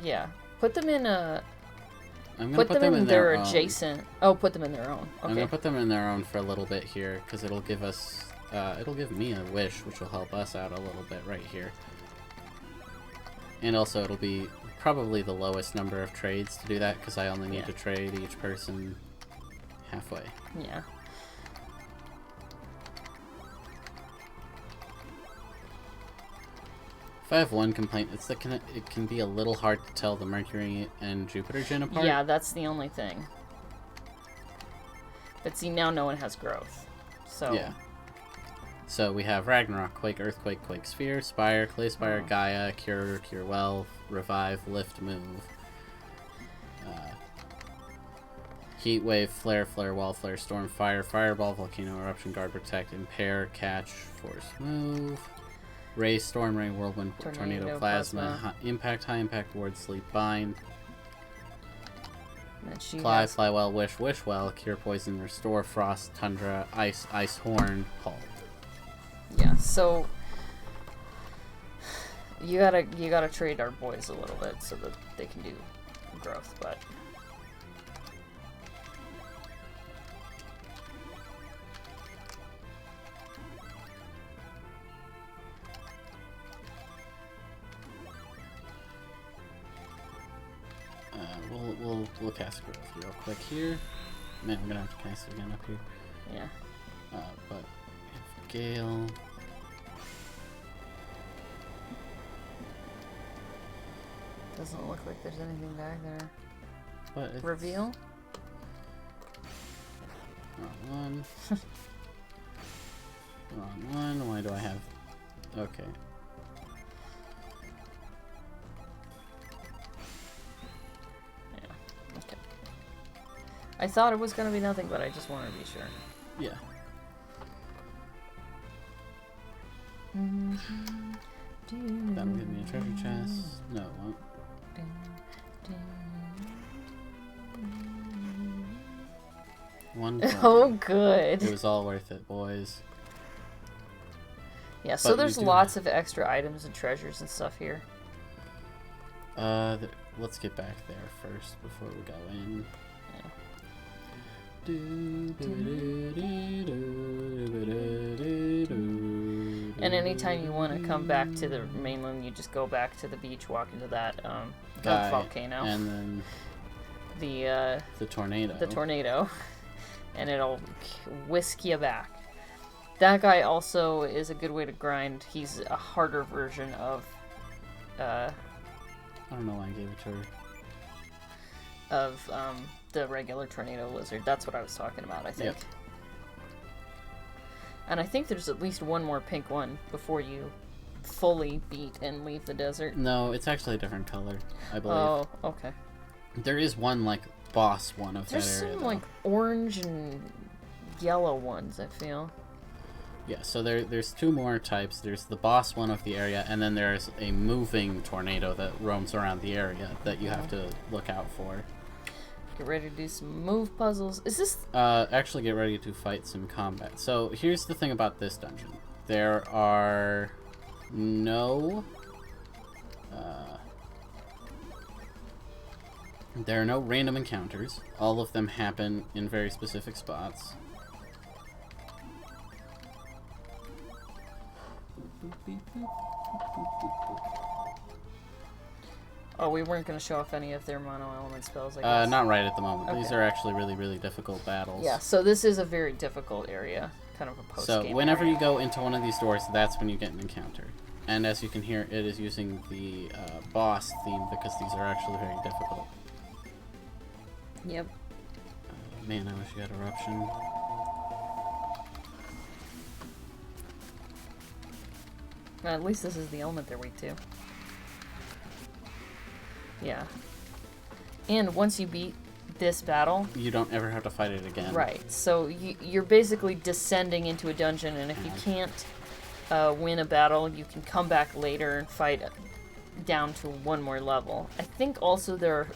yeah. Put them in a... Put them in their adjacent... Oh, put them in their own. Okay. I'm gonna put them in their own for a little bit here, because it'll give us... it'll give me a wish, which will help us out a little bit right here. And also, it'll be... probably the lowest number of trades to do that, because I only need to trade each person halfway. Yeah. If I have one complaint, it's that it can be a little hard to tell the Mercury and Jupiter Gin apart. Yeah, that's the only thing. But see, now no one has growth. So... Yeah. So we have Ragnarok, Quake, Earthquake, Quake Sphere, Spire, Clay Spire, Gaia, Cure, Cure Well, Revive, Lift, Move. Heat Wave, Flare, Flare, Wall, Flare, Storm, Fire, Fireball, Volcano, Eruption, Guard, Protect, Impair, Catch, Force, Move. Ray, Storm Ray, Whirlwind, Tornado, Plasma, Impact, High Impact, Ward, Sleep, Bind. Fly, Fly Well, Wish Well, Cure Poison, Restore, Frost, Tundra, Ice, Ice Horn, Halt. Yeah, so you gotta trade our boys a little bit so that they can do growth, but we'll cast growth real quick here. Man, we're gonna have to cast it again up here. Yeah. But if Gale. Doesn't look like there's anything back there. But it's... Reveal? Wrong one. Wrong one. Why do I have... Okay. Yeah. Okay. I thought it was gonna be nothing, but I just wanted to be sure. Yeah. That'll give me a treasure chest. No, it won't. One coin. Oh, good. It was all worth it, boys. Yeah, so there's lots of extra items and treasures and stuff here. Let's get back there first before we go in. And anytime you want to come back to the mainland, you just go back to the beach, walk into that volcano, and then the tornado. The tornado, and it'll whisk you back. That guy also is a good way to grind. He's a harder version of. I don't know why I gave it to her. Of the regular tornado lizard. That's what I was talking about, I think. Yep. And I think there's at least one more pink one before you fully beat and leave the desert. No, it's actually a different color, I believe. Oh, okay. There is one, like, boss one of there's that area, some, though. like, orange and yellow ones, I feel. Yeah, so there's two more types. There's the boss one of the area, and then there's a moving tornado that roams around the area that you have to look out for. Get ready to do some move puzzles. Is this... Actually get ready to fight some combat. So, here's the thing about this dungeon. There are no... there are no random encounters. All of them happen in very specific spots. Oh, we weren't going to show off any of their mono-element spells, I guess. Not right at the moment. Okay. These are actually really, really difficult battles. Yeah, so this is a very difficult area. Kind of a post-game So, whenever area. you go into one of these doors, that's when you get an encounter. And as you can hear, it is using the boss theme because these are actually very difficult. Yep. Man, I wish you had Eruption. Well, at least this is the element they're weak to. Yeah. And once you beat this battle... You don't ever have to fight it again. Right. So you're basically descending into a dungeon, and if you can't win a battle, you can come back later and fight down to one more level. I think also are there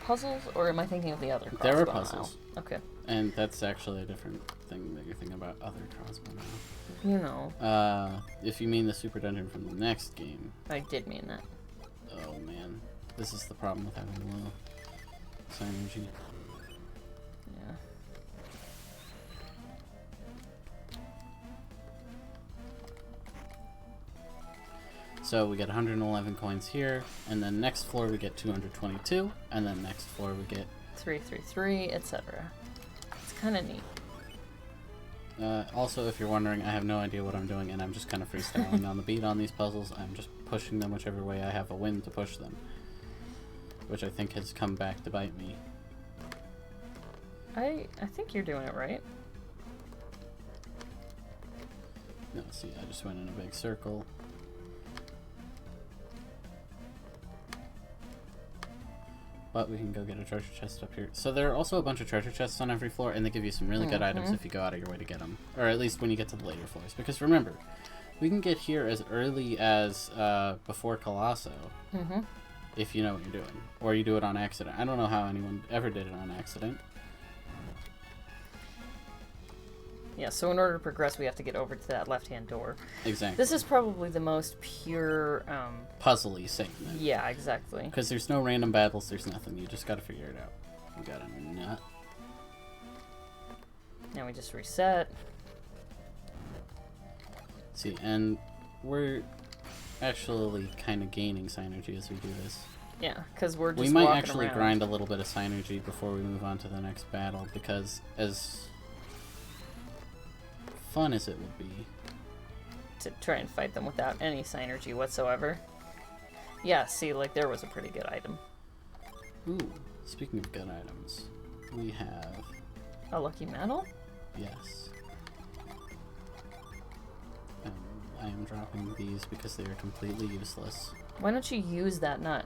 puzzles, or am I thinking of the other crossbow? There are puzzles. Now? Okay. And that's actually a different thing that you're thinking about other crossbow now. You know. If you mean the super dungeon from the next game. I did mean that. Oh man. This is the problem with having low synergy. Yeah. So we get 111 coins here, and then next floor we get 222, and then next floor we get 333, etc. It's kind of neat. Also, if you're wondering, I have no idea what I'm doing, and I'm just kind of freestyling on the beat on these puzzles. I'm just pushing them whichever way I have a win to push them, which I think has come back to bite me. I think you're doing it right. No, see, I just went in a big circle. But we can go get a treasure chest up here. So there are also a bunch of treasure chests on every floor, and they give you some really good items if you go out of your way to get them. Or at least when you get to the later floors. Because remember, we can get here as early as before Colosso. If you know what you're doing. Or you do it on accident. I don't know how anyone ever did it on accident. Yeah, so in order to progress, we have to get over to that left-hand door. Exactly. This is probably the most pure... puzzly segment. Yeah, exactly. Because there's no random battles, there's nothing. You just gotta figure it out. We got a nut. Now we just reset. See, and we're actually kind of gaining synergy as we do this. Yeah, because we're just We might walking actually around. grind a little bit of synergy before we move on to the next battle, because as fun as it would be to try and fight them without any synergy whatsoever. Yeah, see, like, there was a pretty good item. Ooh, speaking of good items, we have... A lucky medal? Yes. I am dropping these because they are completely useless. Why don't you use that nut?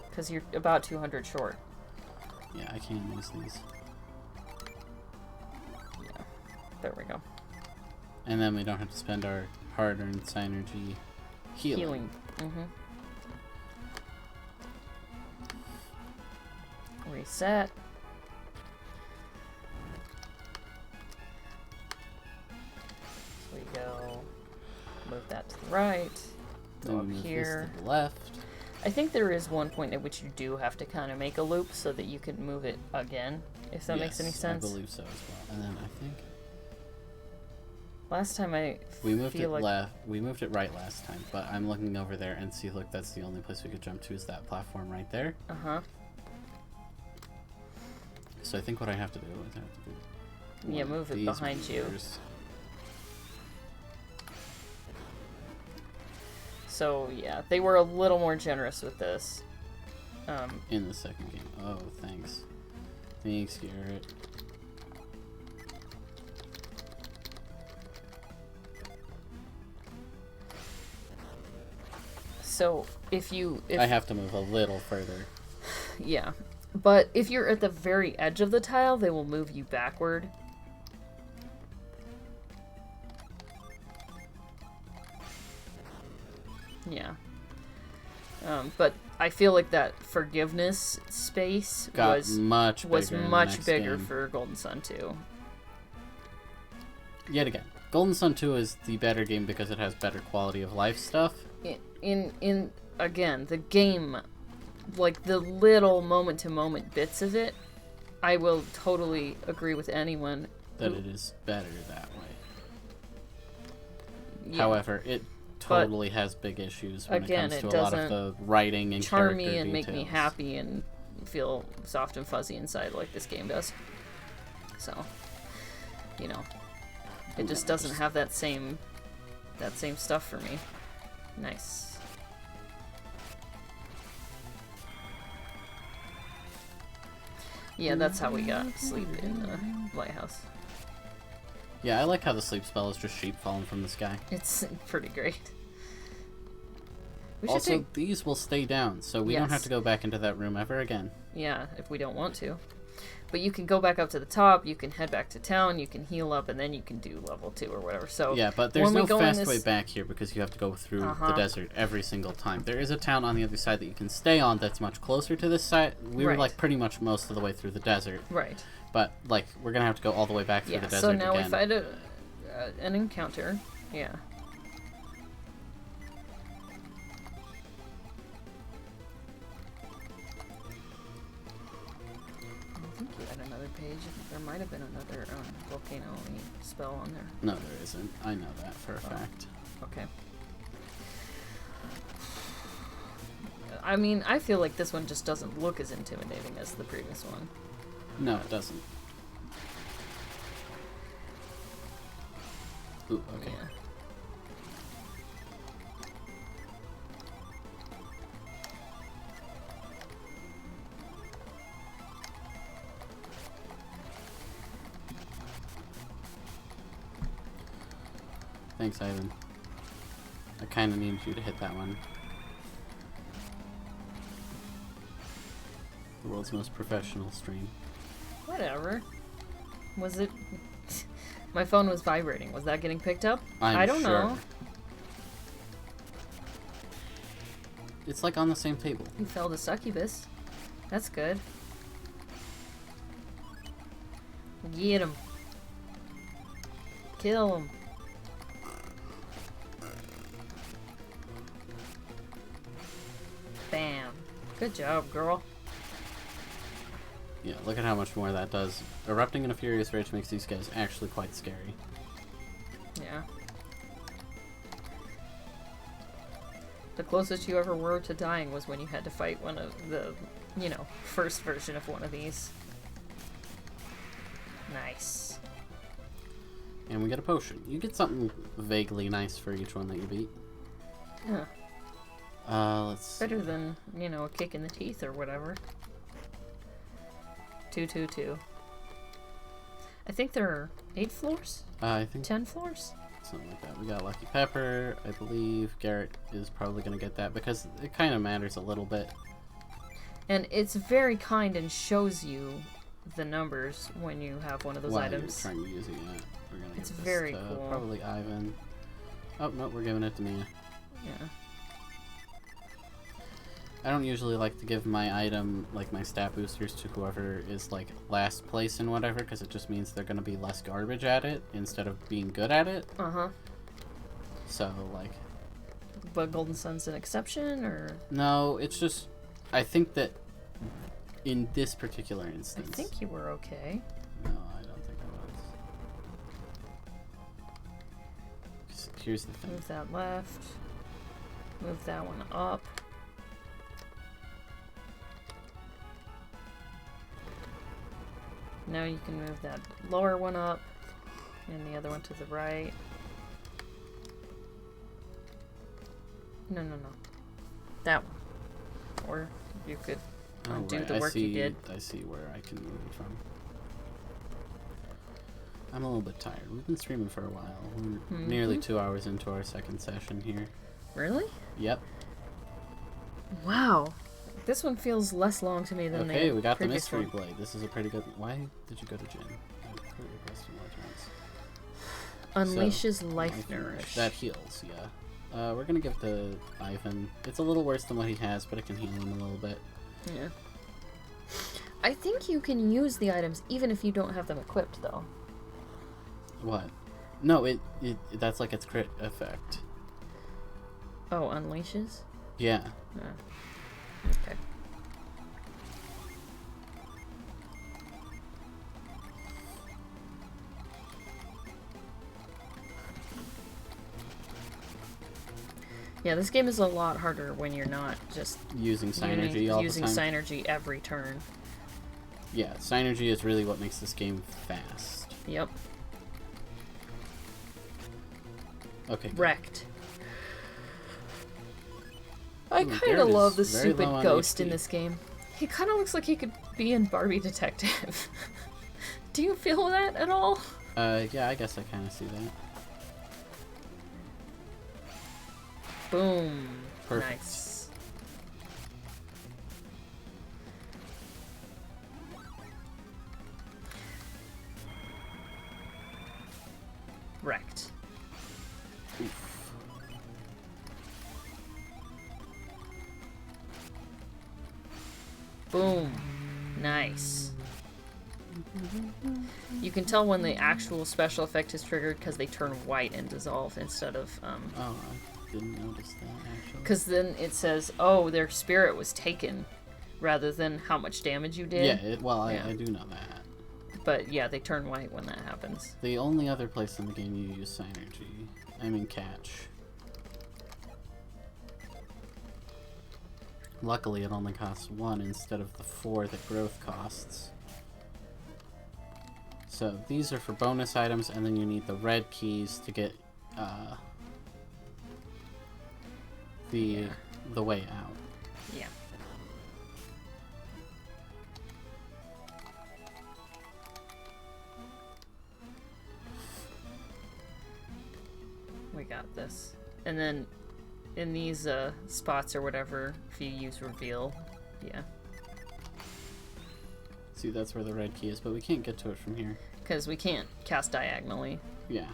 Because you're about 200 short. Yeah, I can't use these. Yeah, there we go. And then we don't have to spend our hard-earned synergy. Healing. Reset. So we go. Move that to the right. Go up here. To the left. I think there is one point at which you do have to kind of make a loop so that you can move it again, if that makes any sense. I believe so as well. And then I think last time we moved it left. We moved it right last time, but I'm looking over there and see. Look, that's the only place we could jump to is that platform right there. So I think what I have to do is move it behind you. So yeah, they were a little more generous with this. In the second game. Oh, thanks. Thanks, Garrett. So if I have to move a little further. Yeah. But if you're at the very edge of the tile, they will move you backward. Yeah. But I feel like that forgiveness space was much bigger for Golden Sun 2. Yet again, Golden Sun 2 is the better game because it has better quality of life stuff. In again, the game, like the little moment-to-moment bits of it, I will totally agree with anyone that it is better that way. Yeah. However, it totally has big issues when it comes to a lot of the writing and character me and details. Make me happy and feel soft and fuzzy inside like this game does. So, you know, it just doesn't have that same stuff for me. Nice. Yeah, that's how we got sleep in the lighthouse. Yeah, I like how the sleep spell is just sheep falling from the sky. It's pretty great. Also, these will stay down, so we don't have to go back into that room ever again. Yeah, if we don't want to. But you can go back up to the top, you can head back to town, you can heal up, and then you can do level 2 or whatever. So yeah, but there's no fast way back here because you have to go through the desert every single time. There is a town on the other side that you can stay on that's much closer to this side. We were like pretty much most of the way through the desert. Right. But like we're gonna have to go all the way back through the desert so now again. we find an encounter. Yeah. I think you had another page. There might have been another volcano spell on there. No, there isn't. I know that for a fact. Okay. I mean, I feel like this one just doesn't look as intimidating as the previous one. No, it doesn't. Ooh, okay. Yeah. Thanks, Ivan. I kind of needed you to hit that one. The world's most professional stream. Whatever. Was it... My phone was vibrating. Was that getting picked up? I don't know. It's like on the same table. You fell to succubus. That's good. Get him. Kill him. Bam. Good job, girl. Yeah, look at how much more that does. Erupting in a furious rage makes these guys actually quite scary. Yeah. The closest you ever were to dying was when you had to fight one of the, first version of one of these. Nice. And we get a potion. You get something vaguely nice for each one that you beat. Yeah. Let's see. Better than, a kick in the teeth or whatever. 222. I think there are 8 floors? I think 10 floors? Something like that. We got Lucky Pepper. I believe Garrett is probably going to get that because it kind of matters a little bit. And it's very kind and shows you the numbers when you have one of those items. You're trying to use it yet. We're gonna it's give this very to cool. Probably Ivan. Oh, no, we're giving it to Mia. Yeah. I don't usually like to give my item, like my stat boosters, to whoever is, like, last place in whatever, because it just means they're going to be less garbage at it instead of being good at it. Uh-huh. So, like... But Golden Sun's an exception, or...? No, it's just... I think that in this particular instance... I think you were okay. No, I don't think I was. Here's the thing. Move that left. Move that one up. Now you can move that lower one up, and the other one to the right. No. That one. Or you could undo the work you did. I see where I can move it from. I'm a little bit tired. We've been streaming for a while. We're nearly 2 hours into our second session here. Really? Yep. Wow. This one feels less long to me than the Okay, we got the previous mystery one. blade. This is a pretty good... Why did you go to gym? I put your question more times. Unleashes Life Nourish. That heals, yeah. We're gonna give to Ivan. It's a little worse than what he has, but it can heal him a little bit. Yeah. I think you can use the items even if you don't have them equipped, though. What? No, it that's like its crit effect. Oh, unleashes? Yeah. Okay. Yeah, this game is a lot harder when you're not just using Synergy all the time. Synergy every turn. Yeah, Synergy is really what makes this game fast. Yep. Okay. Good. Wrecked. I kind of love the stupid ghost in this game. He kind of looks like he could be in Barbie Detective. Do you feel that at all? Yeah, I guess I kind of see that. Boom. Perfect. Nice. Wrecked. Oof. Boom. Nice. You can tell when the actual special effect is triggered because they turn white and dissolve instead of Oh, I didn't notice that actually. because then it says, oh, their spirit was taken, rather than how much damage you did. Yeah, I do know that. But yeah, they turn white when that happens. The only other place in the game you use Synergy, I mean catch. Luckily, it only costs 1 instead of the 4 that growth costs. So these are for bonus items, and then you need the red keys to get the way out. Yeah. We got this. And then in these spots or whatever, if you use reveal, yeah. See, that's where the red key is, but we can't get to it from here. Because we can't cast diagonally. Yeah.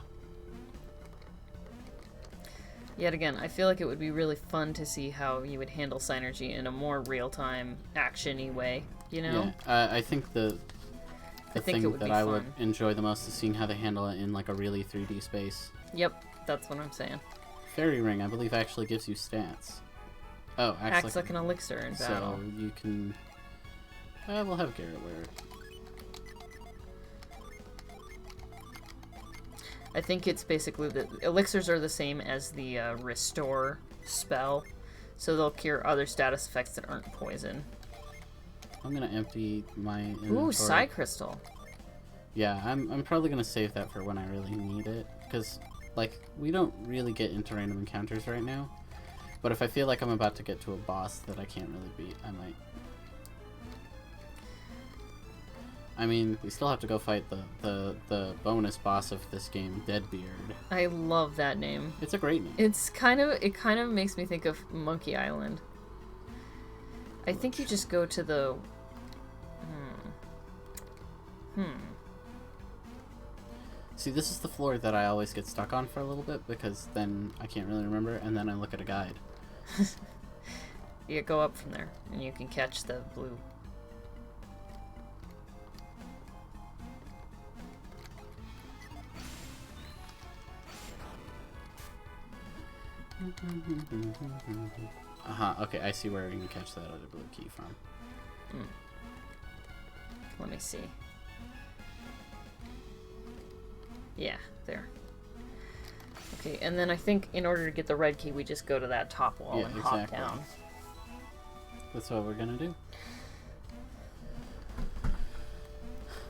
Yet again, I feel like it would be really fun to see how you would handle Synergy in a more real-time, action-y way, you know? Yeah, I think the thing that I would fun. enjoy the most is seeing how they handle it in like a really 3D space. Yep, that's what I'm saying. Fairy Ring, I believe, actually gives you stats. Oh, Acts like an elixir in battle. So you can... we'll have Garrett wear it. I think it's basically the elixirs are the same as the restore spell, so they'll cure other status effects that aren't poison. I'm gonna empty my inventory. Ooh, Psy Crystal. Yeah, I'm probably gonna save that for when I really need it, because like we don't really get into random encounters right now. But if I feel like I'm about to get to a boss that I can't really beat, I might. I mean, we still have to go fight the bonus boss of this game, Deadbeard. I love that name. It's a great name. It kind of makes me think of Monkey Island. I think you just go to the See, this is the floor that I always get stuck on for a little bit, because then I can't really remember, and then I look at a guide. You go up from there, and you can catch the blue. Okay, I see where you can catch that other blue key from. Let me see. Yeah, there. Okay, and then I think in order to get the red key, we just go to that top wall and hop down. That's what we're gonna do.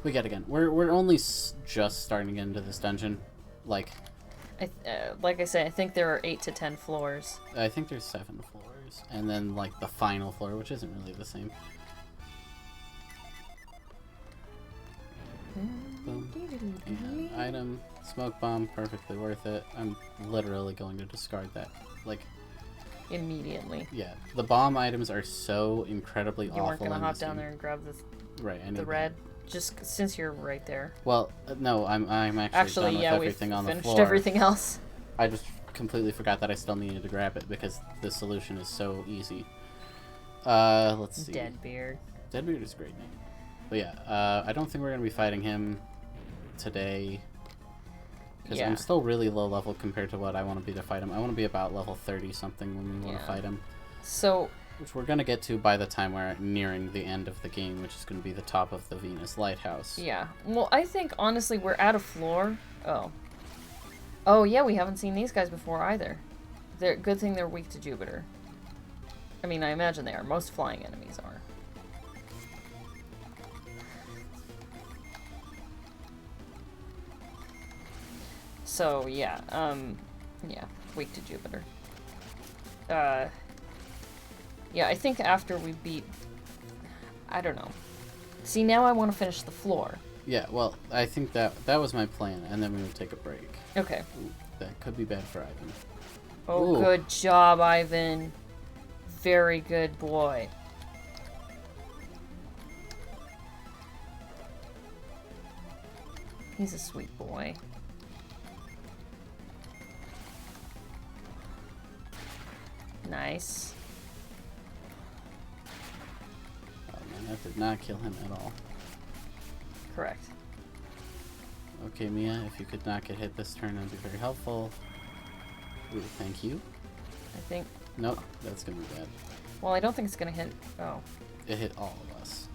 We got again. We're only just starting to get into this dungeon. Like I say, I think there are 8 to 10 floors. I think there's 7 floors, and then like the final floor, which isn't really the same. Boom. And item, smoke bomb, perfectly worth it. I'm literally going to discard that. Like immediately. Yeah, the bomb items are so incredibly awful. You weren't gonna hop down there and grab the the red, just since you're right there. Well, no, I'm actually done with everything on the floor. Finished everything else. I just completely forgot that I still needed to grab it because the solution is so easy. Let's see. Deadbeard. Deadbeard is a great name. But yeah, I don't think we're gonna be fighting him today. Because I'm still really low level compared to what I want to be to fight him. I want to be about level 30 something when we want to fight him. So, which we're going to get to by the time we're nearing the end of the game, which is going to be the top of the Venus Lighthouse. Yeah. Well, I think, honestly, we're at a floor. Oh. Oh, yeah, we haven't seen these guys before either. Good thing they're weak to Jupiter. I mean, I imagine they are. Most flying enemies are. So, yeah, weak to Jupiter. Yeah, I think after we beat... I don't know. See, now I want to finish the floor. Yeah, well, I think that was my plan, and then we would take a break. Okay. Ooh, that could be bad for Ivan. Oh, ooh. Good job, Ivan. Very good boy. He's a sweet boy. Nice. Oh man, that did not kill him at all. Correct. Okay, Mia, if you could not get hit this turn, that'd be very helpful. Ooh, thank you. I think... Nope, that's gonna be bad. Well, I don't think it's gonna hit... Oh. It hit all of us.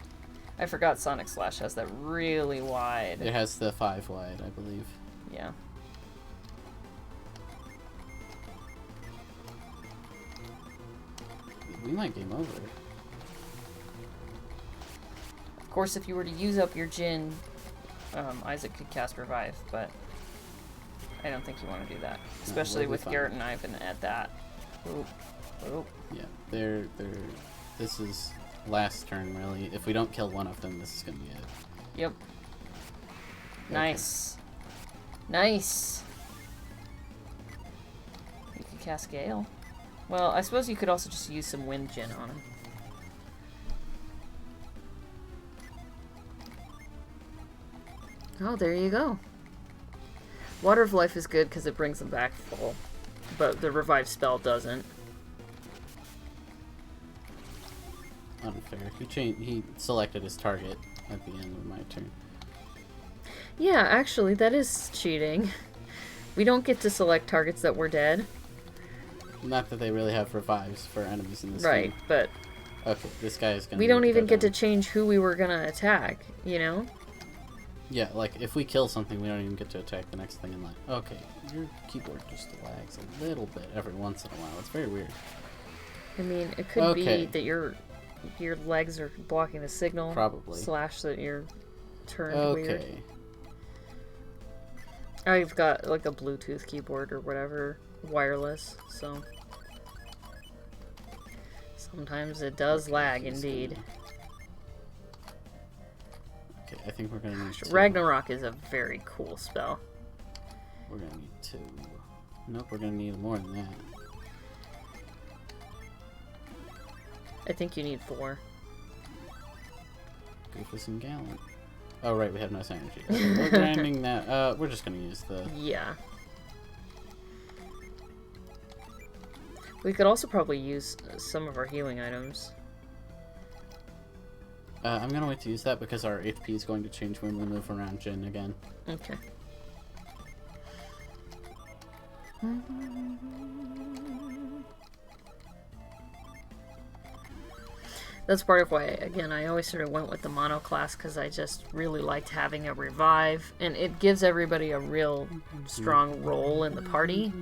I forgot Sonic Slash has that really wide. It has the 5 wide, I believe. Yeah. We might game over. Of course, if you were to use up your Jin, Isaac could cast Revive, but I don't think you want to do that. Especially with Garrett and Ivan at that. Oop. Oop. Yeah, this is last turn, really. If we don't kill one of them, this is going to be it. Yep. Okay. Nice. Nice. You could cast Gale. Well, I suppose you could also just use some Wind Gin on him. Oh, there you go. Water of Life is good because it brings them back full, but the Revive spell doesn't. Unfair. He selected his target at the end of my turn. Yeah, actually, that is cheating. We don't get to select targets that were dead. Not that they really have revives for enemies in this game. Right, but... Okay, this guy is gonna... We don't even get to change who we were gonna attack, you know? Yeah, like, if we kill something, we don't even get to attack the next thing in line. Okay, your keyboard just lags a little bit every once in a while. It's very weird. I mean, it could be that your legs are blocking the signal. Probably. Slash that you're turned weird. Okay. I've got, like, a Bluetooth keyboard or whatever. Wireless, so... Sometimes it does lag, indeed. Okay, I think we're gonna need 2. Ragnarok is a very cool spell. We're gonna need 2. Nope, we're gonna need more than that. I think you need 4. Goofus and Gallant. Oh, right, we have no synergy. We're grinding that. We're just gonna use the... Yeah. We could also probably use some of our healing items. I'm gonna wait to use that because our HP is going to change when we move around Jin again. Okay. That's part of why, again, I always sort of went with the mono class, because I just really liked having a revive, and it gives everybody a real strong role in the party,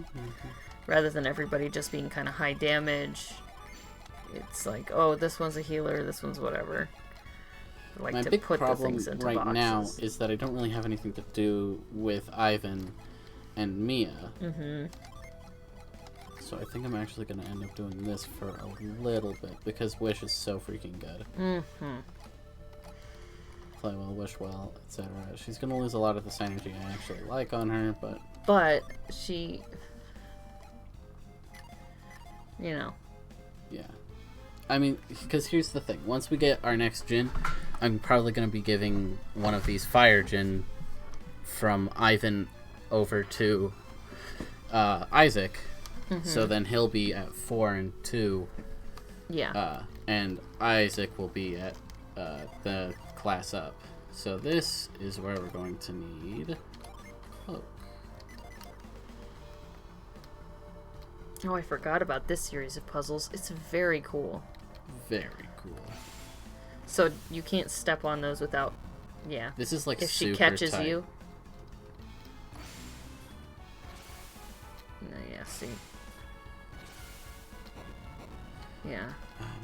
rather than everybody just being kind of high damage. It's like, oh, this one's a healer, this one's whatever. I like My to big put the problem things into right boxes. now is that I don't really have anything to do with Ivan and Mia. Mm-hmm. So I think I'm actually going to end up doing this for a little bit, because Wish is so freaking good. Mm-hmm. Play well, wish well, etc. She's going to lose a lot of the synergy I actually like on her, but... But she... You know. Yeah. I mean, because here's the thing. Once we get our next Jin, I'm probably going to be giving one of these Fire Jin from Ivan over to Isaac. Mm-hmm. So then he'll be at 4 and 2. Yeah. And Isaac will be at the class up. So this is where we're going to need cloak. Oh, I forgot about this series of puzzles. It's very cool. Very cool. So you can't step on those without... Yeah. This is like if she super catches tight. you... No, yeah, see. Yeah.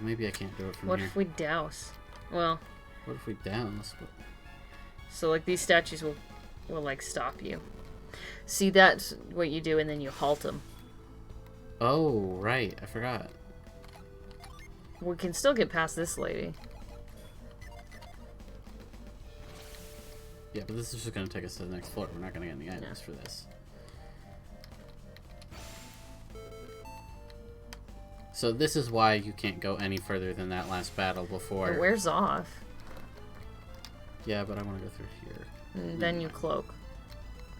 Maybe I can't do it from What here. if we douse? Well... What if we douse? So, like, these statues will like, stop you. See, that's what you do, and then you halt them. Oh, right. I forgot. We can still get past this lady. Yeah, but this is just going to take us to the next floor. We're not going to get any items for this. So this is why you can't go any further than that last battle before... It wears off. Yeah, but I want to go through here. And then you cloak.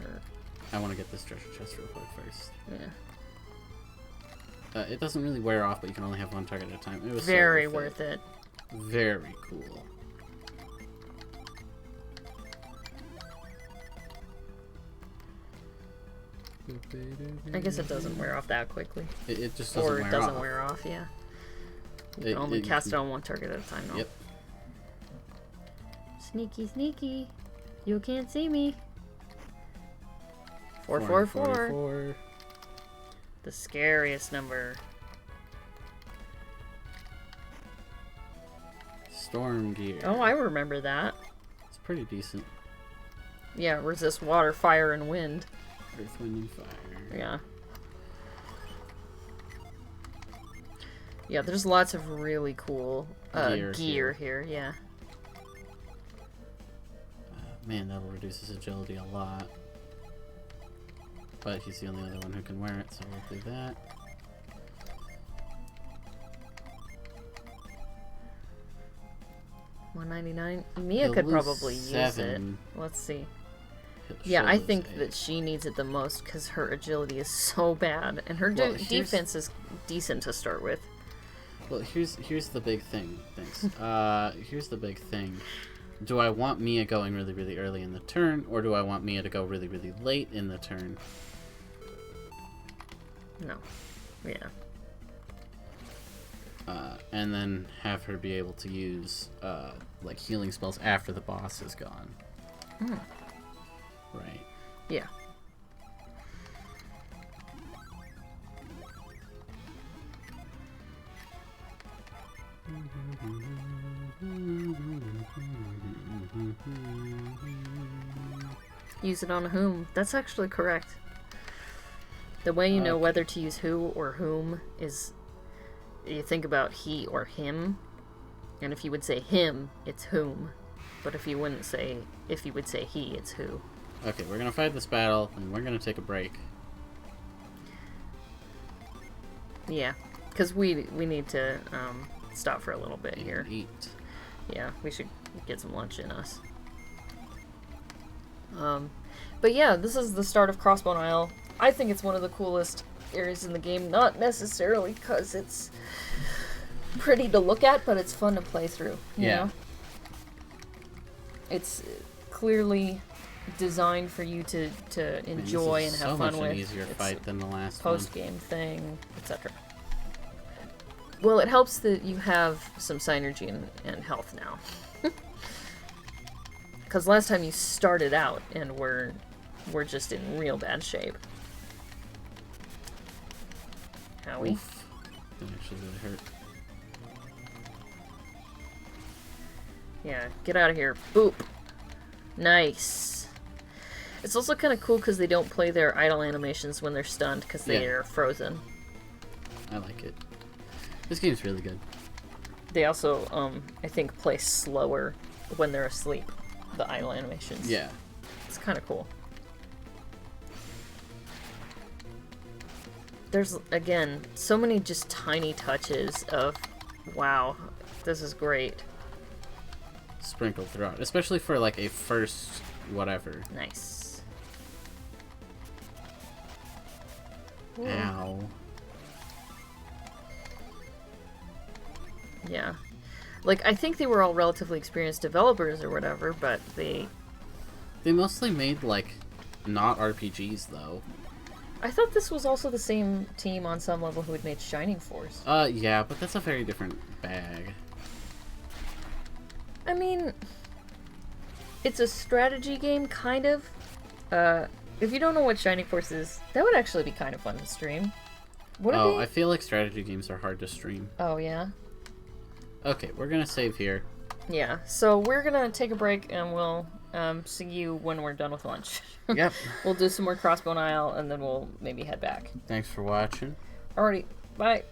Or, I want to get this treasure chest real quick first. yeah. It doesn't really wear off, but you can only have one target at a time. It was Very so worth it. Very cool. I guess it doesn't wear off that quickly. It just doesn't wear off. Or it doesn't wear off, yeah. You can only cast it on one target at a time, no? Yep. Sneaky, sneaky. You can't see me. 444. The scariest number. Storm gear. Oh, I remember that. It's pretty decent. Yeah, resist water, fire, and wind. Earth, wind, and fire. Yeah. Yeah, there's lots of really cool gear here, yeah. Man, that'll reduce his agility a lot. But he's the only other one who can wear it, so we'll do that. $199. Mia could probably use it. Let's see. Yeah, I think that she needs it the most because her agility is so bad, and her defense is decent to start with. Well, here's the big thing. Thanks. Here's the big thing. Do I want Mia going really, really early in the turn, or do I want Mia to go really, really late in the turn? No. Yeah. And then have her be able to use like healing spells after the boss is gone. Mm. Right. Yeah. Use it on whom. That's actually correct. The way you know whether to use who or whom is you think about he or him, and if you would say him, it's whom. But if you would say he, it's who. Okay, we're gonna fight this battle, and we're gonna take a break. Yeah, because we need to stop for a little bit here. Eat. Yeah, we should get some lunch in us. But yeah, this is the start of Crossbone Isle. I think it's one of the coolest areas in the game, not necessarily because it's pretty to look at, but it's fun to play through, you know? It's clearly designed for you to enjoy and have fun with. So much an easier fight than the last post-game thing, etc. Well, it helps that you have some synergy and health now. Because last time you started out and we're just in real bad shape. Howie? Oof. That actually really hurt. Yeah, get out of here. Boop. Nice. It's also kind of cool because they don't play their idle animations when they're stunned because they are frozen. I like it. This game's really good. They also, I think, play slower when they're asleep. The idle animations. Yeah. It's kind of cool. There's, again, so many just tiny touches of, wow, this is great. Sprinkled throughout. Especially for, like, a first whatever. Nice. Ooh. Ow. Yeah. Like, I think they were all relatively experienced developers or whatever, but they mostly made, like, not RPGs, though. I thought this was also the same team on some level who had made Shining Force. Yeah, but that's a very different bag. I mean, it's a strategy game, kind of. If you don't know what Shining Force is, that would actually be kind of fun to stream. Would it be? I feel like strategy games are hard to stream. Oh, yeah? Okay, we're gonna save here. Yeah, so we're gonna take a break and we'll see you when we're done with lunch. Yep. We'll do some more Crossbone Isle and then we'll maybe head back. Thanks for watching. Alrighty, bye.